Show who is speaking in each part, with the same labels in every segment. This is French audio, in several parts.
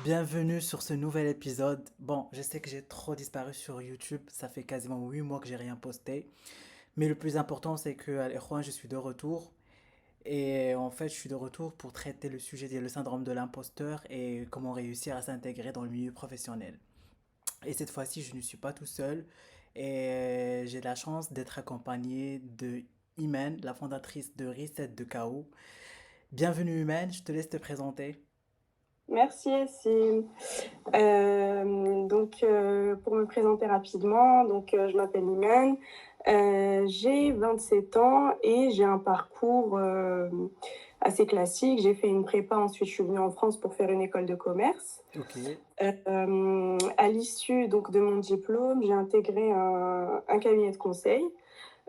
Speaker 1: Bienvenue sur ce nouvel épisode. Bon, je sais que j'ai trop disparu sur YouTube, ça fait quasiment 8 mois que j'ai rien posté. Mais le plus important, c'est que, à l'Ikhwan, je suis de retour. Et en fait, je suis de retour pour traiter le sujet le syndrome de l'imposteur et comment réussir à s'intégrer dans le milieu professionnel. Et cette fois-ci, je ne suis pas tout seul. Et j'ai la chance d'être accompagné de Imen, la fondatrice de Reset de KO. Bienvenue Imen, je te laisse te présenter.
Speaker 2: Merci, Yacine. Pour me présenter rapidement, je m'appelle Iman, j'ai 27 ans et j'ai un parcours assez classique. J'ai fait une prépa, ensuite je suis venue en France pour faire une école de commerce.
Speaker 1: Ok,
Speaker 2: À l'issue de mon diplôme, j'ai intégré un cabinet de conseil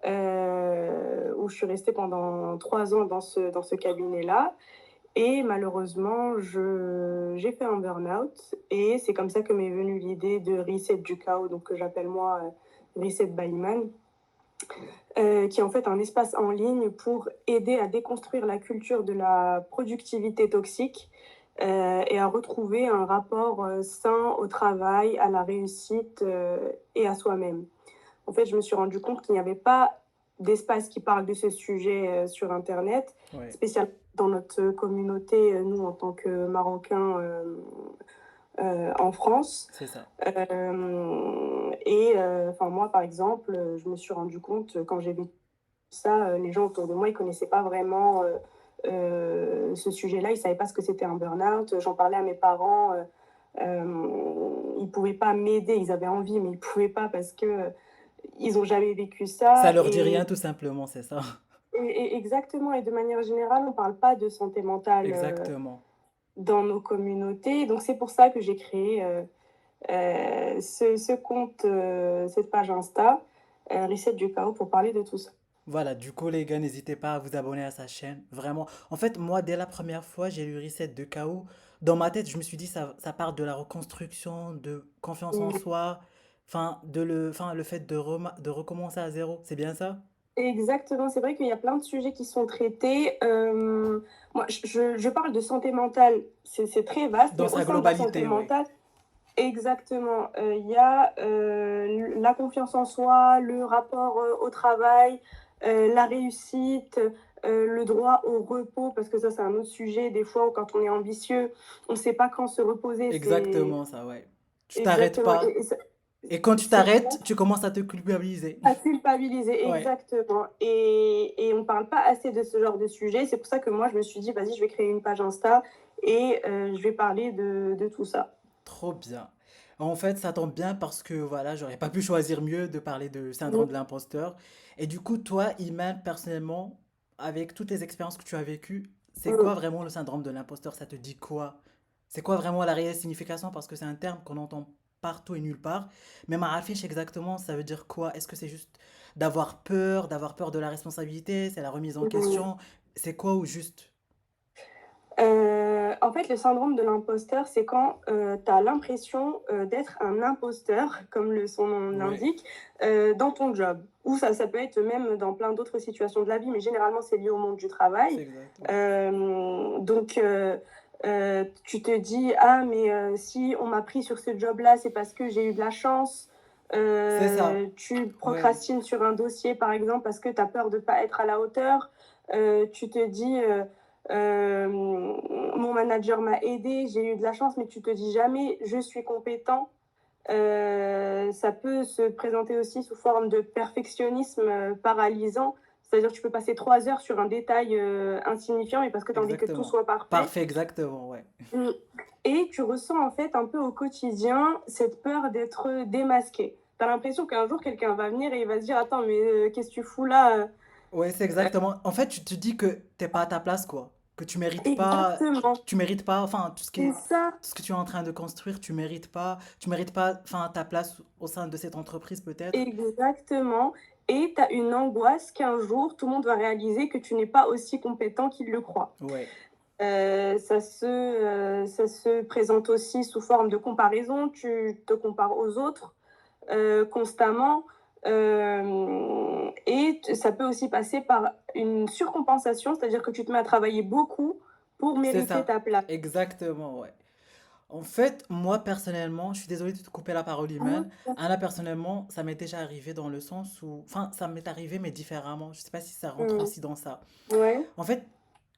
Speaker 2: où je suis restée pendant 3 ans dans ce cabinet-là. Et malheureusement, j'ai fait un burn-out et c'est comme ça que m'est venue l'idée de Reset du chaos, donc que j'appelle moi Reset by Iman, qui est en fait un espace en ligne pour aider à déconstruire la culture de la productivité toxique et à retrouver un rapport sain au travail, à la réussite et à soi-même. En fait, je me suis rendu compte qu'il n'y avait pas d'espace qui parle de ce sujet sur Internet,
Speaker 1: ouais,
Speaker 2: spécialement dans notre communauté, nous, en tant que Marocains en France.
Speaker 1: c'est ça.
Speaker 2: Moi, par exemple, je me suis rendu compte, quand j'ai vécu ça, les gens autour de moi, ils ne connaissaient pas vraiment ce sujet-là, ils ne savaient pas ce que c'était un burn-out. J'en parlais à mes parents, ils ne pouvaient pas m'aider, ils avaient envie, mais ils ne pouvaient pas parce que ils n'ont jamais vécu
Speaker 1: Ça
Speaker 2: ça.
Speaker 1: leur dit rien tout simplement, c'est ça.
Speaker 2: Exactement, et de manière générale, on ne parle pas de santé mentale
Speaker 1: Exactement.
Speaker 2: dans nos communautés. Donc c'est pour ça que j'ai créé ce compte, cette page Insta, Reset du chaos, pour parler de tout ça.
Speaker 1: Voilà, du coup les gars, n'hésitez pas à vous abonner à sa chaîne. Vraiment. En fait, moi, dès la première fois, j'ai lu Reset de KO. Dans ma tête, je me suis dit, ça part de la reconstruction, de confiance en soi, enfin, le fait de recommencer à zéro. C'est bien ça?
Speaker 2: Exactement, c'est vrai qu'il y a plein de sujets qui sont traités. Moi, je parle de santé mentale, c'est très vaste, mais
Speaker 1: Dans
Speaker 2: au
Speaker 1: sa
Speaker 2: sein de la santé
Speaker 1: globalité, oui.
Speaker 2: mentale, exactement, il y a la confiance en soi, le rapport au travail, la réussite, le droit au repos, parce que ça, c'est un autre sujet. Des fois, quand on est ambitieux, on ne sait pas quand se reposer. C'est
Speaker 1: Exactement ça, ouais. Tu t'arrêtes
Speaker 2: exactement.
Speaker 1: pas. Et quand tu
Speaker 2: C'est
Speaker 1: t'arrêtes, tu commences à te culpabiliser.
Speaker 2: à culpabiliser,
Speaker 1: Ouais.
Speaker 2: exactement. Et on ne parle pas assez de ce genre de sujet. C'est pour ça que moi, je me suis dit, vas-y, je vais créer une page Insta et je vais parler de tout ça.
Speaker 1: Trop bien. En fait, ça tombe bien parce que voilà, j'aurais pas pu choisir mieux de parler de syndrome de l'imposteur. Et du coup, toi, Iman, personnellement, avec toutes les expériences que tu as vécues, c'est quoi
Speaker 2: Mm.
Speaker 1: vraiment le syndrome de l'imposteur? Ça te dit quoi? C'est quoi vraiment la réelle signification? Parce que c'est un terme qu'on entend partout et nulle part. Mais ma affiche exactement, ça veut dire quoi? Est-ce que c'est juste d'avoir peur de la responsabilité? C'est la remise en
Speaker 2: Mm.
Speaker 1: question? C'est quoi ou juste?
Speaker 2: En fait, le syndrome de l'imposteur, c'est quand tu as l'impression d'être un imposteur, comme son nom
Speaker 1: Ouais,
Speaker 2: l'indique, dans ton job. Ou ça peut être même dans plein d'autres situations de la vie, mais généralement, c'est lié au monde du
Speaker 1: c'est
Speaker 2: travail.
Speaker 1: exact, ouais.
Speaker 2: Tu te dis, ah, mais si on m'a pris sur ce job-là, c'est parce que j'ai eu de la chance.
Speaker 1: C'est ça.
Speaker 2: Tu
Speaker 1: Ouais.
Speaker 2: procrastines sur un dossier, par exemple, parce que tu as peur de ne pas être à la hauteur. Tu te dis, mon manager m'a aidé, j'ai eu de la chance, mais tu te dis jamais, je suis compétent. Ça peut se présenter aussi sous forme de perfectionnisme paralysant. C'est-à-dire que tu peux passer 3 heures sur un détail insignifiant, mais parce que tu as envie que tout
Speaker 1: Exactement.
Speaker 2: soit parfait.
Speaker 1: Parfait, exactement, ouais.
Speaker 2: Mm. Et tu ressens en fait un peu au quotidien cette peur d'être démasqué. Tu as l'impression qu'un jour quelqu'un va venir et il va se dire, attends, mais qu'est-ce que tu fous là?
Speaker 1: Ouais, c'est exactement. En fait, tu te dis que t'es pas à ta place, quoi. Que
Speaker 2: Exactement,
Speaker 1: tu mérites pas, enfin,
Speaker 2: c'est ça.
Speaker 1: tout ce que tu es en train de construire, tu mérites pas, enfin, ta place au sein de cette entreprise, peut-être.
Speaker 2: Exactement. Et tu as une angoisse qu'un jour, tout le monde va réaliser que tu n'es pas aussi compétent qu'il le croit.
Speaker 1: Ouais,
Speaker 2: Ça se présente aussi sous forme de comparaison. Tu te compares aux autres constamment. Ça peut aussi passer par une surcompensation, c'est-à-dire que tu te mets à travailler beaucoup pour
Speaker 1: c'est
Speaker 2: mériter
Speaker 1: ça.
Speaker 2: ta place.
Speaker 1: Exactement, ouais. En fait, moi personnellement, je suis désolée de te couper la parole,
Speaker 2: Ah,
Speaker 1: Iman. Anna, personnellement, ça m'est déjà arrivé dans le sens où, enfin, ça m'est arrivé mais différemment. Je sais pas si ça rentre
Speaker 2: mmh,
Speaker 1: aussi dans ça.
Speaker 2: ouais,
Speaker 1: En fait,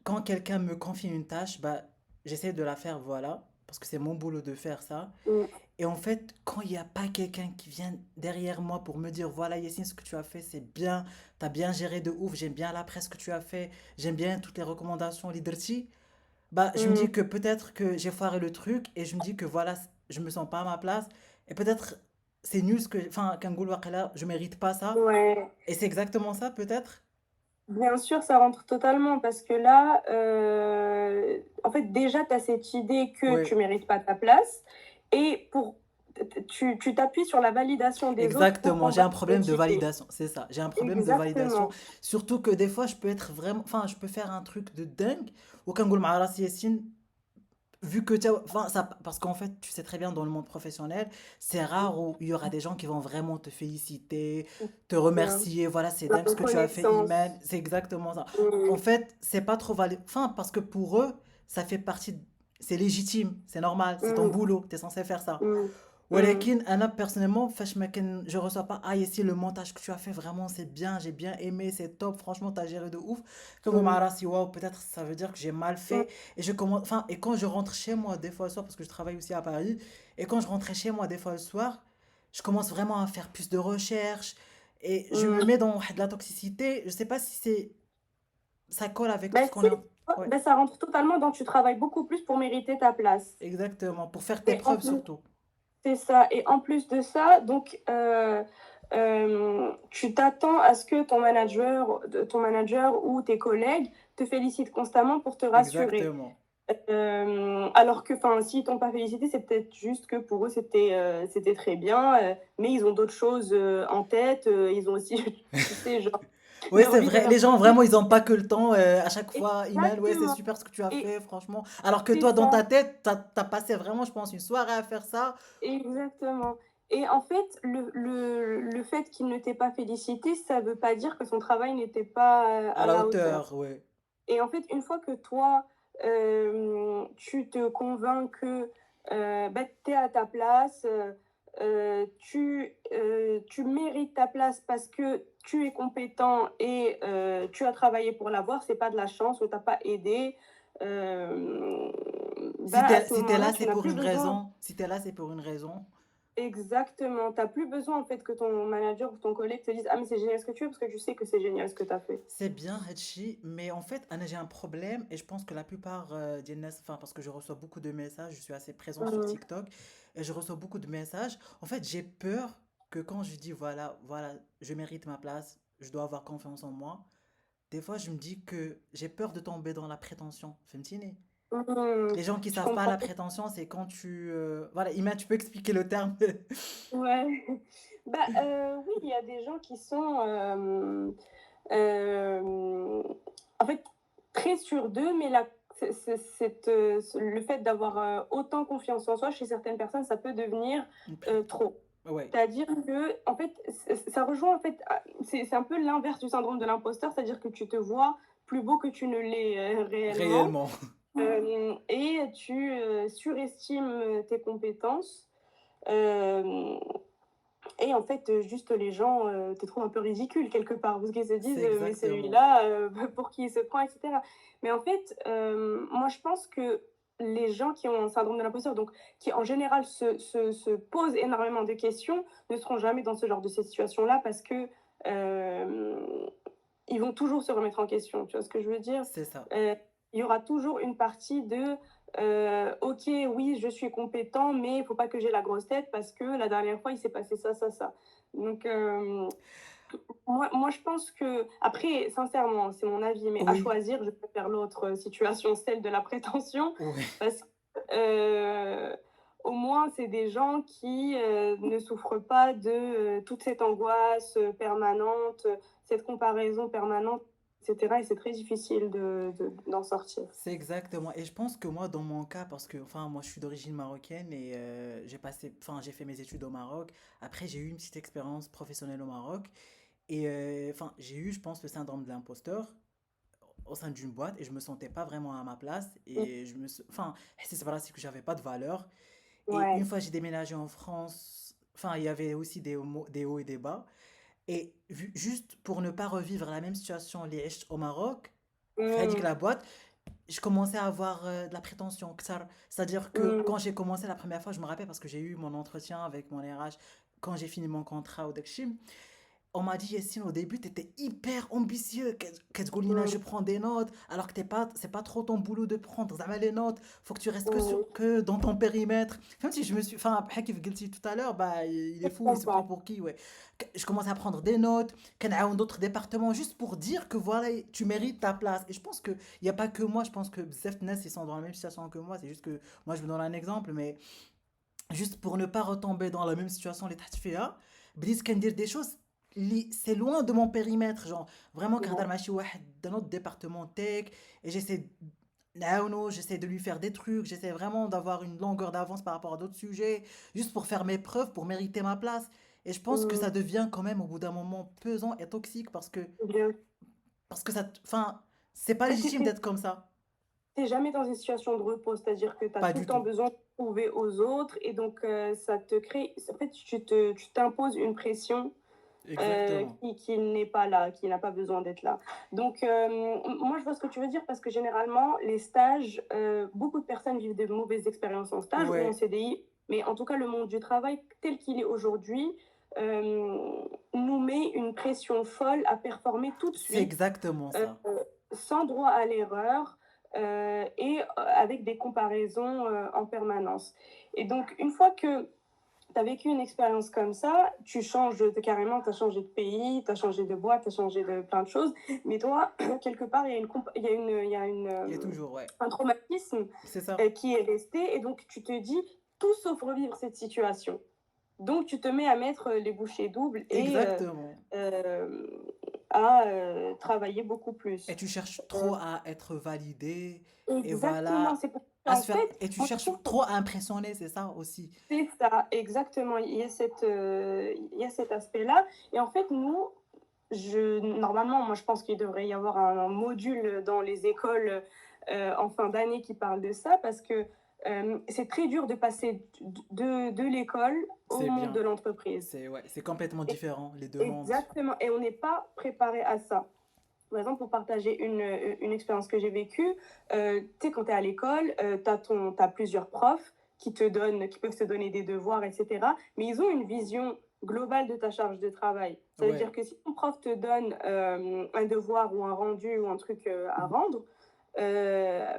Speaker 1: quand quelqu'un me confie une tâche, bah, j'essaie de la faire, voilà, parce que c'est mon boulot de faire ça.
Speaker 2: mmh,
Speaker 1: Et en fait, quand il n'y a pas quelqu'un qui vient derrière moi pour me dire, voilà, Yacine, ce que tu as fait, c'est bien, t'as bien géré de ouf, j'aime bien la presse que tu as fait, j'aime bien toutes les recommandations leadership, bah, je me
Speaker 2: mmh,
Speaker 1: dis que peut-être que j'ai foiré le truc et je me dis que voilà, je me sens pas à ma place et peut-être c'est nul ce que, enfin, qu'un goal là, je mérite pas ça.
Speaker 2: ouais.
Speaker 1: Et c'est exactement ça, peut-être?
Speaker 2: Bien sûr, ça rentre totalement parce que là, en fait, déjà, tu as cette idée que
Speaker 1: Oui.
Speaker 2: tu mérites pas ta place et pour tu t'appuies sur la validation des autres pour
Speaker 1: Exactement, j'ai un
Speaker 2: combattre
Speaker 1: problème
Speaker 2: cette
Speaker 1: de
Speaker 2: idée.
Speaker 1: validation, c'est ça. J'ai un problème de validation.
Speaker 2: Exactement.
Speaker 1: Surtout que des fois, je peux être vraiment. Enfin, je peux faire un truc de dingue. Ou quand مع راسي Yacine, vu que enfin, ça, parce qu'en fait, tu sais très bien, dans le monde professionnel, c'est rare où il y aura des gens qui vont vraiment te féliciter, te
Speaker 2: Bien.
Speaker 1: remercier. Voilà, c'est
Speaker 2: La
Speaker 1: dingue ce que tu as fait, Iman.
Speaker 2: reconnaissance.
Speaker 1: C'est exactement ça. En
Speaker 2: Mmh,
Speaker 1: fait, c'est pas trop valide. Enfin, parce que pour eux, ça fait partie. C'est légitime, c'est normal, c'est ton
Speaker 2: mmh,
Speaker 1: boulot, tu es censé faire ça.
Speaker 2: mmh, mmh,
Speaker 1: ولكن انا personnellement فاش ما كان je reçois pas ah ici le montage que tu as fait vraiment c'est bien j'ai bien aimé c'est top franchement t'as géré de ouf comme
Speaker 2: mmh,
Speaker 1: مع راسي waouh peut-être ça veut dire que j'ai mal
Speaker 2: mmh,
Speaker 1: fait et je commence enfin et quand je rentre chez moi des fois le soir parce que je travaille aussi à Paris et quand je rentrais chez moi des fois le soir je commence vraiment à faire plus de recherches et je me
Speaker 2: mmh.
Speaker 1: mets dans de la toxicité je sais pas si c'est ça colle avec tout
Speaker 2: Bah,
Speaker 1: ce qu'on
Speaker 2: si,
Speaker 1: est ouais
Speaker 2: bah, ça rentre totalement dans tu travailles beaucoup plus pour mériter ta place
Speaker 1: exactement pour faire tes
Speaker 2: et en
Speaker 1: preuves
Speaker 2: plus
Speaker 1: surtout
Speaker 2: c'est ça et en plus de ça, donc tu t'attends à ce que ton manager ou tes collègues te félicitent constamment pour te rassurer.
Speaker 1: exactement
Speaker 2: Alors que, enfin, s'ils t'ont pas félicité, c'est peut-être juste que pour eux, c'était très bien, mais ils ont d'autres choses, en tête, ils ont aussi, tu sais, genre,
Speaker 1: Ouais,
Speaker 2: leur
Speaker 1: c'est
Speaker 2: vie de
Speaker 1: vrai.
Speaker 2: leur
Speaker 1: Les gens,
Speaker 2: côté.
Speaker 1: vraiment, ils ont pas que le temps. À chaque fois, email, ouais, c'est
Speaker 2: Exactement
Speaker 1: super ce que tu as
Speaker 2: et
Speaker 1: fait, franchement. Alors que
Speaker 2: c'est
Speaker 1: toi, dans ta
Speaker 2: ça.
Speaker 1: tête, t'as passé vraiment, je pense, une soirée à faire ça
Speaker 2: Exactement et en fait, le fait qu'il ne t'ait pas félicité, ça veut pas dire que son travail n'était pas,
Speaker 1: à
Speaker 2: à
Speaker 1: la
Speaker 2: la
Speaker 1: hauteur,
Speaker 2: hauteur
Speaker 1: ouais.
Speaker 2: et en fait, une fois que toi, tu te convaincs que, bah, tu es à ta place, tu mérites ta place parce que tu es compétent et tu as travaillé pour l'avoir, c'est pas de la chance, on t'a pas aidé, hem, bah, à ce
Speaker 1: Si t'es
Speaker 2: moment-là,
Speaker 1: là,
Speaker 2: tu
Speaker 1: c'est
Speaker 2: n'as
Speaker 1: pour
Speaker 2: plus
Speaker 1: une
Speaker 2: besoin.
Speaker 1: raison. Si t'es là, c'est pour une raison.
Speaker 2: Exactement. Tu as plus besoin en fait que ton manager ou ton collègue te dise: «Ah mais c'est génial ce que tu fais» parce que tu sais que c'est génial ce que tu as fait.
Speaker 1: C'est bien, Hachi, mais en fait, Anna, j'ai un problème et je pense que la plupart des enfin, parce que je reçois beaucoup de messages, je suis assez présent sur
Speaker 2: Mmh.
Speaker 1: TikTok et je reçois beaucoup de messages. En fait, j'ai peur que quand je dis voilà, voilà, je mérite ma place, je dois avoir confiance en moi. Des fois, je me dis que j'ai peur de tomber dans la prétention. Fahmtini.
Speaker 2: Mmh.
Speaker 1: Les gens qui
Speaker 2: Je
Speaker 1: savent pas la
Speaker 2: comprends.
Speaker 1: prétention, c'est quand tu... Voilà, Ima, tu peux expliquer le terme?
Speaker 2: Ouais. Bah, oui, il y a des gens qui sont, en fait, très sûrs d'eux, mais la le fait d'avoir, autant confiance en soi chez certaines personnes, ça peut devenir, trop.
Speaker 1: Ouais,
Speaker 2: C'est-à-dire que en fait, ça rejoint en fait à c'est un peu l'inverse du syndrome de l'imposteur, c'est-à-dire que tu te vois plus beau que tu ne l'es, réellement,
Speaker 1: réellement.
Speaker 2: et tu, surestimes, tes compétences, hem et en fait, juste les gens, te trouvent un peu ridicule quelque part parce qu'ils se
Speaker 1: C'est
Speaker 2: disent: «Mais
Speaker 1: exactement.
Speaker 2: celui-là, pour qui il se prend?» et cetera. Mais en fait, moi je pense que les gens qui ont un syndrome de l'imposteur, donc qui en général se posent énormément de questions, ne seront jamais dans ce genre de situation-là parce que, hem, ils vont toujours se remettre en question, tu vois ce que je veux dire?
Speaker 1: C'est ça.
Speaker 2: Heu, il y aura toujours une partie de, «OK, oui, je suis compétent, mais il faut pas que j'ai la grosse tête parce que la dernière fois, il s'est passé ça, ça, ça». Donc moi je pense que après sincèrement, c'est mon avis, mais à
Speaker 1: Oui.
Speaker 2: choisir, je préfère l'autre, situation, celle de la prétention
Speaker 1: Oui.
Speaker 2: parce que, au moins c'est des gens qui, ne souffrent pas de, toute cette angoisse, permanente, cette comparaison permanente et cetera et c'est très difficile d'en sortir.
Speaker 1: C'est exactement. Et je pense que moi, dans mon cas, parce que, enfin, moi, je suis d'origine marocaine et j'ai passé, enfin, j'ai fait mes études au Maroc. Après, j'ai eu une petite expérience professionnelle au Maroc. Et, enfin, j'ai eu, je pense, le syndrome de l'imposteur. au sein d'une boîte et je me sentais pas vraiment à ma place
Speaker 2: Mm.
Speaker 1: et enfin, c'est vrai, c'est que j'avais pas de valeur. Et une
Speaker 2: Ouais.
Speaker 1: fois j'ai déménagé en France, enfin, il y avait aussi des hauts et des bas. Et juste pour ne pas revivre la même situation les au Maroc, fait que
Speaker 2: Mm.
Speaker 1: la boîte, je commençais à avoir de la prétention. C'est-à-dire que
Speaker 2: Mm.
Speaker 1: quand j'ai commencé la première fois, je me rappelle parce que j'ai eu mon entretien avec mon RH quand j'ai fini mon contrat au Dakshim. On m'a dit, Yessine, au début, tu étais hyper ambitieux. Qu'est-ce que je
Speaker 2: Mm.
Speaker 1: prends des notes, alors que c'est pas trop ton boulot de prendre ça va les notes. Faut que tu restes
Speaker 2: Mm.
Speaker 1: que dans ton périmètre. Même si je me suis. Enfin, après, Kif Guilty tout à l'heure, bah, il est
Speaker 2: Je
Speaker 1: fou, il se prend
Speaker 2: comprends.
Speaker 1: pour qui, ouais. Je commence à prendre des notes, qu'on a d'autres départements, juste pour dire que voilà, tu mérites ta place. Et je pense qu'il n'y a pas que moi, je pense que Bzef Ness, ils sont dans la même situation que moi. C'est juste que moi, je vous donne un exemple, mais juste pour ne pas retomber dans la même situation les تحت بديت كندير des choses c'est loin de mon périmètre genre vraiment كنهضر
Speaker 2: Ouais.
Speaker 1: مع شي واحد d'un autre département tech et j'essaie de lui faire des trucs, j'essaie vraiment d'avoir une longueur d'avance par rapport à d'autres sujets, juste pour faire mes preuves, pour mériter ma place. Et je pense que
Speaker 2: Mm.
Speaker 1: ça devient quand même au bout d'un moment pesant et toxique
Speaker 2: Bien.
Speaker 1: parce que enfin, c'est pas
Speaker 2: En fait,
Speaker 1: légitime d'être comme ça.
Speaker 2: t'es jamais dans une situation de repos, c'est-à-dire que tu as
Speaker 1: Pas
Speaker 2: tout le
Speaker 1: du
Speaker 2: temps
Speaker 1: tout.
Speaker 2: besoin de prouver aux autres et donc ça te crée, en fait, tu t'imposes une pression
Speaker 1: Exactement.
Speaker 2: qui n'est pas là, qui n'a pas besoin d'être là. Donc, moi, je vois ce que tu veux dire parce que généralement, les stages, beaucoup de personnes vivent de mauvaises expériences en stage ou en
Speaker 1: Ouais,
Speaker 2: CDI, mais en tout cas, le monde du travail tel qu'il est aujourd'hui nous met une pression folle à performer tout de
Speaker 1: c'est
Speaker 2: suite,
Speaker 1: exactement
Speaker 2: euh,
Speaker 1: ça.
Speaker 2: sans droit à l'erreur et avec des comparaisons en permanence. Et donc, une fois que tu as vécu une expérience comme ça, tu changes carrément, tu as changé de pays, tu as changé de boîte, tu as changé de plein de choses, mais toi, quelque part, il y a
Speaker 1: Il y a toujours, ouais.
Speaker 2: un traumatisme
Speaker 1: C'est ça.
Speaker 2: qui est resté, et donc tu te dis tout sauf revivre cette situation. Donc tu te mets à mettre les bouchées doubles et
Speaker 1: Exactement.
Speaker 2: euh, à travailler beaucoup
Speaker 1: Et
Speaker 2: plus.
Speaker 1: tu cherches
Speaker 2: Euh,
Speaker 1: trop à être validé. Et
Speaker 2: exactement,
Speaker 1: voilà.
Speaker 2: c'est pour
Speaker 1: À
Speaker 2: ça en
Speaker 1: se faire.
Speaker 2: fait,
Speaker 1: Et tu
Speaker 2: moi je
Speaker 1: cherches
Speaker 2: trouve que
Speaker 1: trop à impressionner, c'est ça aussi.
Speaker 2: c'est ça, exactement. Il y a cet aspect-là. Et en fait, nous, normalement, moi, je pense qu'il devrait y avoir un module dans les écoles en fin d'année qui parle de ça parce que c'est très dur de passer de l'école au
Speaker 1: C'est
Speaker 2: monde de
Speaker 1: bien.
Speaker 2: l'entreprise.
Speaker 1: C'est ouais, c'est complètement
Speaker 2: Et-
Speaker 1: différent, les deux mondes.
Speaker 2: Exactement. Et on n'est pas préparé à ça. Par exemple, pour partager une expérience que j'ai vécue, tu sais, quand tu es à l'école, tu as plusieurs profs qui peuvent te donner des devoirs, etc. Mais ils ont une vision globale de ta charge de travail. Ça veut dire
Speaker 1: Ouais.
Speaker 2: que si ton prof te donne un devoir ou un rendu ou un truc à rendre, euh,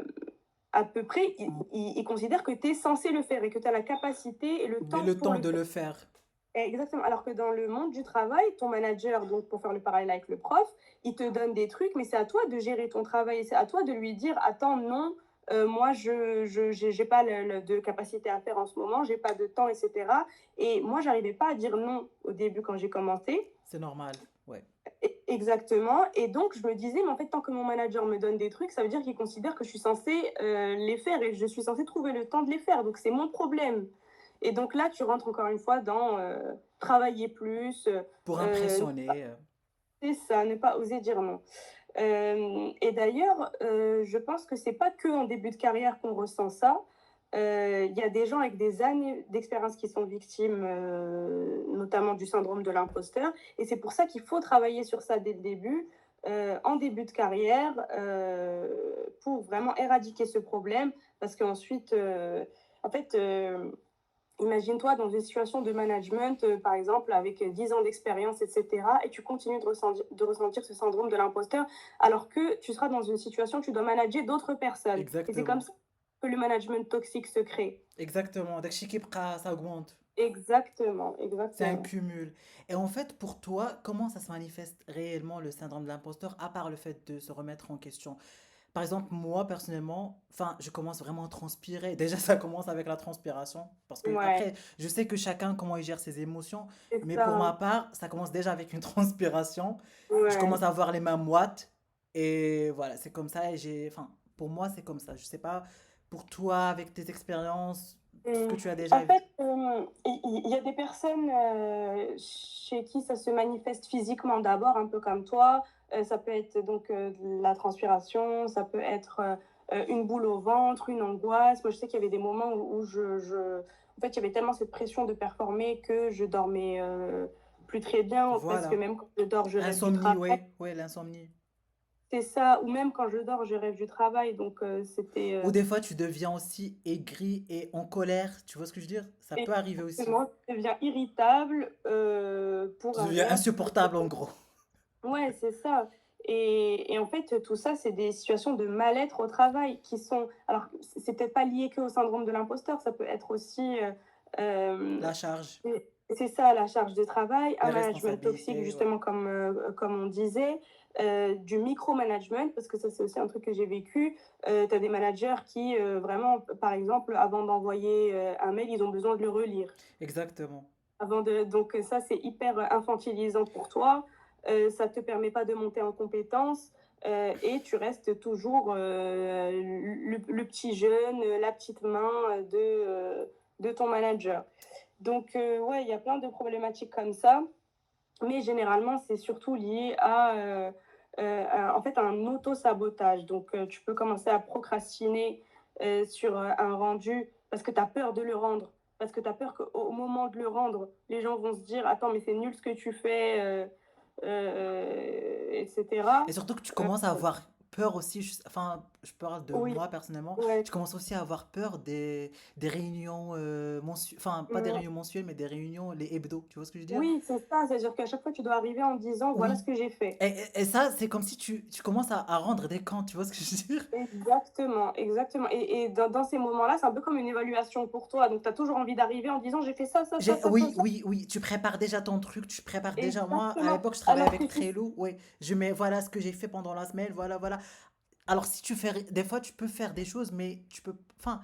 Speaker 2: à peu près, il considère que tu es censé le faire et que tu as la capacité et le
Speaker 1: Et
Speaker 2: temps
Speaker 1: le
Speaker 2: pour
Speaker 1: temps
Speaker 2: le
Speaker 1: de
Speaker 2: faire.
Speaker 1: le faire.
Speaker 2: Exactement. Alors que dans le monde du travail, ton manager, donc pour faire le parallèle avec le prof, il te donne des trucs, mais c'est à toi de gérer ton travail. C'est à toi de lui dire, attends, non, moi, j'ai pas de capacité à faire en ce moment, j'ai pas de temps, etc. Et moi, j'arrivais pas à dire non au début quand j'ai commencé.
Speaker 1: C'est normal. Ouais.
Speaker 2: Exactement. Et donc, je me disais, mais en fait, tant que mon manager me donne des trucs, ça veut dire qu'il considère que je suis censée les faire et je suis censée trouver le temps de les faire. Donc, c'est mon problème. Et donc là, tu rentres encore une fois dans travailler plus,
Speaker 1: Pour
Speaker 2: euh,
Speaker 1: impressionner.
Speaker 2: c'est ça, ne pas oser dire non. Et d'ailleurs, je pense que c'est pas que en début de carrière qu'on ressent ça. Il y a des gens avec des années d'expérience qui sont victimes, notamment du syndrome de l'imposteur. Et c'est pour ça qu'il faut travailler sur ça dès le début, en début de carrière, pour vraiment éradiquer ce problème. Parce qu'ensuite, en fait, imagine-toi dans une situation de management, par exemple, avec 10 ans d'expérience, etc., et tu continues de ressentir ce syndrome de l'imposteur, alors que tu seras dans une situation où tu dois manager d'autres personnes. Et c'est comme
Speaker 1: Exactement.
Speaker 2: ça que le management toxique se crée.
Speaker 1: Exactement. Dès que ça augmente.
Speaker 2: Exactement,
Speaker 1: C'est un
Speaker 2: exactement.
Speaker 1: cumul. Et en fait, pour toi, comment ça se manifeste réellement le syndrome de l'imposteur, à part le fait de se remettre en question? Par exemple, moi, personnellement, enfin, je commence vraiment à transpirer. Déjà, ça commence avec la transpiration. Parce que,
Speaker 2: Ouais,
Speaker 1: après, je sais que chacun, comment il gère ses émotions.
Speaker 2: c'est
Speaker 1: Mais pour ma
Speaker 2: ça.
Speaker 1: part, ça commence déjà avec une transpiration. Je commence
Speaker 2: Ouais.
Speaker 1: à avoir les mains moites. Et voilà, c'est comme ça. Enfin, pour moi, c'est comme ça. Je sais pas, pour toi, avec tes expériences, tout ce que tu as
Speaker 2: En
Speaker 1: déjà vu.
Speaker 2: fait, il y a des personnes chez qui ça se manifeste physiquement d'abord, un peu comme toi. Ça peut être donc de la transpiration, ça peut être une boule au ventre, une angoisse. Moi, je sais qu'il y avait des moments où en fait, il y avait tellement cette pression de performer que je dormais plus très bien parce que
Speaker 1: Voilà.
Speaker 2: même quand je dors, je rêve du
Speaker 1: Insomnie,
Speaker 2: travail.
Speaker 1: ouais, ouais, l'insomnie.
Speaker 2: C'est ça, ou même quand je dors, je rêve du travail. Donc, c'était
Speaker 1: Ou des fois, tu deviens aussi aigri et en colère, tu vois ce que je veux dire? Ça peut arriver aussi.
Speaker 2: exactement, je deviens irritable pour
Speaker 1: Tu
Speaker 2: un
Speaker 1: deviens
Speaker 2: rien.
Speaker 1: insupportable en gros.
Speaker 2: Ouais, c'est ça. Et en fait, tout ça, c'est des situations de mal-être au travail qui sont. Alors, c'est peut-être pas lié qu'au syndrome de l'imposteur, ça peut être aussi.
Speaker 1: La charge,
Speaker 2: C'est ça, la charge de travail, un
Speaker 1: les
Speaker 2: management toxique,
Speaker 1: responsabilités, ouais.
Speaker 2: justement, comme on disait, du micromanagement, parce que ça, c'est aussi un truc que j'ai vécu. Tu as des managers qui, vraiment, par exemple, avant d'envoyer un mail, ils ont besoin de le relire.
Speaker 1: Exactement.
Speaker 2: Donc ça, c'est hyper infantilisant pour toi. Ça te permet pas de monter en compétences et tu restes toujours le petit jeune, la petite main de ton manager. Donc ouais, il y a plein de problématiques comme ça, mais généralement, c'est surtout lié en fait, à un auto-sabotage. Donc tu peux commencer à procrastiner sur un rendu parce que tu as peur de le rendre. Parce que tu as peur qu'au moment de le rendre, les gens vont se dire: «Attends, mais c'est nul ce que tu fais», et cetera.
Speaker 1: Et surtout que tu
Speaker 2: Heu,
Speaker 1: commences à avoir peur aussi, enfin, je parle de
Speaker 2: oui,
Speaker 1: moi personnellement,
Speaker 2: ouais,
Speaker 1: tu commences aussi à avoir peur des réunions mensuelles, enfin, pas des
Speaker 2: mmh.
Speaker 1: réunions mensuelles, mais des réunions, les hebdos, tu vois ce que je veux dire?
Speaker 2: Oui, c'est ça, c'est-à-dire qu'à chaque fois, tu dois arriver en disant: «Voilà ce
Speaker 1: Oui.
Speaker 2: que j'ai fait».
Speaker 1: Et ça, c'est comme si tu commences à rendre des comptes, tu vois ce que je veux dire?
Speaker 2: Exactement, exactement et dans ces moments-là, c'est un peu comme une évaluation pour toi, donc tu as toujours envie d'arriver en disant: «J'ai fait ça, ça, ça, ça, ça,
Speaker 1: Oui,
Speaker 2: ça».
Speaker 1: oui, oui, tu prépares déjà ton truc, tu prépares déjà. Moi, à
Speaker 2: Exactement,
Speaker 1: l'époque, je travaillais
Speaker 2: alors que
Speaker 1: avec
Speaker 2: si
Speaker 1: Trello, ouais, je mets voilà ce que j'ai fait pendant la semaine, voilà, voilà. Alors, si tu fais, des fois, tu peux faire des choses, mais tu peux, enfin,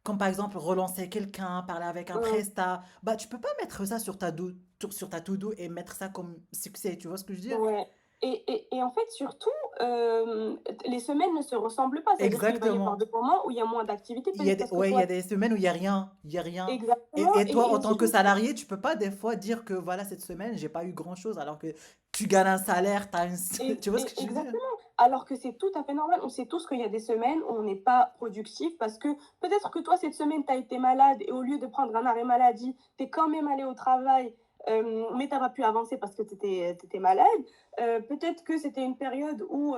Speaker 1: comme par exemple relancer quelqu'un, parler avec un
Speaker 2: mmh.
Speaker 1: prestat, bah, tu peux pas mettre ça sur ta to-do et mettre ça comme succès, tu vois ce que je veux dire?
Speaker 2: Ouais et en fait, surtout, les semaines ne se ressemblent pas. C'est-à-dire qu'il va y avoir
Speaker 1: Exactement.
Speaker 2: des moments où il y a moins d'activité,
Speaker 1: Il y a
Speaker 2: peut-être
Speaker 1: des,
Speaker 2: parce que
Speaker 1: ouais, il y
Speaker 2: toi
Speaker 1: a des semaines où il y a rien, il y a rien.
Speaker 2: exactement
Speaker 1: Et toi,
Speaker 2: et
Speaker 1: en tant
Speaker 2: aussi
Speaker 1: que salarié, tu peux pas des fois dire que voilà, cette semaine, j'ai pas eu grand-chose, alors que tu gagnes un salaire, tu vois ce que je veux dire?
Speaker 2: exactement, alors que c'est tout à fait normal. On sait tous qu'il y a des semaines où on n'est pas productif parce que peut-être que toi, cette semaine, tu as été malade et au lieu de prendre un arrêt maladie, tu es quand même allé au travail, mais tu as pas pu avancer parce que tu étais malade. Peut-être que c'était une période où,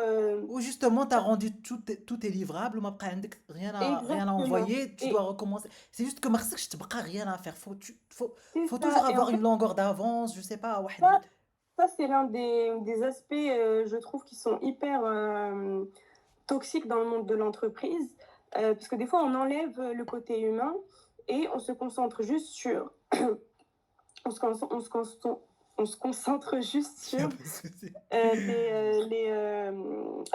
Speaker 1: Ou justement, tu as rendu tous tes livrables, mais après, rien à
Speaker 2: exactement
Speaker 1: envoyer, tu dois
Speaker 2: et
Speaker 1: recommencer. C'est juste que Marseille, je te rien à faire.
Speaker 2: c'est
Speaker 1: Faut
Speaker 2: ça
Speaker 1: toujours
Speaker 2: et en
Speaker 1: avoir
Speaker 2: fait,
Speaker 1: une longueur d'avance, je sais pas,
Speaker 2: ça ça, c'est l'un des aspects, je trouve, qui sont hyper, toxiques dans le monde de l'entreprise, parce que des fois, on enlève le côté humain et on se concentre juste sur on se con on se concentre juste
Speaker 1: y a
Speaker 2: sur,
Speaker 1: pas de souci.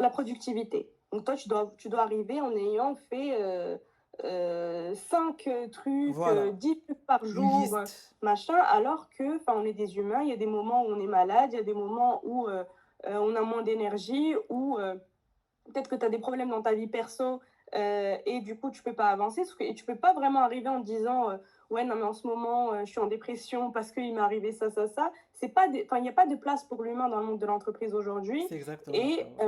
Speaker 2: la productivité. Donc toi, tu dois arriver en ayant fait, 5 trucs,
Speaker 1: Voilà,
Speaker 2: 10 trucs par
Speaker 1: une
Speaker 2: jour,
Speaker 1: liste.
Speaker 2: machin, alors que, enfin, on est des humains. Il y a des moments où on est malade, il y a des moments où, on a moins d'énergie, où, peut-être que tu as des problèmes dans ta vie perso et du coup, tu peux pas avancer. Et tu peux pas vraiment arriver en te disant ouais, non, mais en ce moment, je suis en dépression parce qu'il m'est arrivé ça, ça, ça. Enfin, il n'y a pas de place pour l'humain dans le monde de l'entreprise aujourd'hui.
Speaker 1: C'est exactement ça,
Speaker 2: Et
Speaker 1: ouais.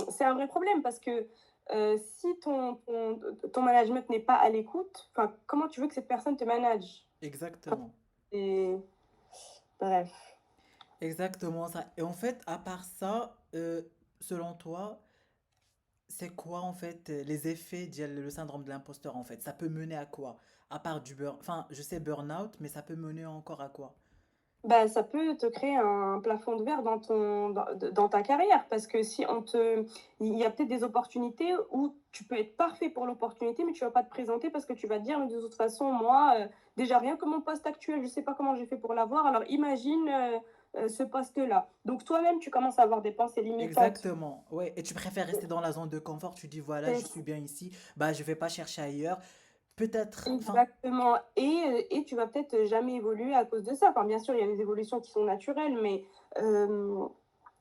Speaker 2: c'est un vrai problème parce que si ton management n'est pas à l'écoute, comment tu veux que cette personne te manage? Enfin,
Speaker 1: Exactement.
Speaker 2: c'est- Bref.
Speaker 1: Exactement ça. Et en fait, à part ça, selon toi, c'est quoi en fait les effets le syndrome de l'imposteur en fait? Ça peut mener à quoi? À part du enfin, je sais burn-out, mais ça peut mener encore à quoi?
Speaker 2: Bah, ça peut te créer un plafond de verre dans ta carrière parce que si on te il y a peut-être des opportunités où tu peux être parfait pour l'opportunité, mais tu vas pas te présenter parce que tu vas te dire: «Mais de toute façon, moi, déjà rien que mon poste actuel, je sais pas comment j'ai fait pour l'avoir, alors imagine, ce poste-là». Donc toi-même, tu commences à avoir des pensées limitantes.
Speaker 1: Exactement, ouais. Et tu préfères rester dans la zone de confort, tu dis voilà, je suis
Speaker 2: C'est
Speaker 1: bien ici, bah je vais pas chercher ailleurs. Peut-être, enfin,
Speaker 2: exactement et tu vas peut-être jamais évoluer à cause de ça. Enfin, bien sûr, il y a des évolutions qui sont naturelles, mais hem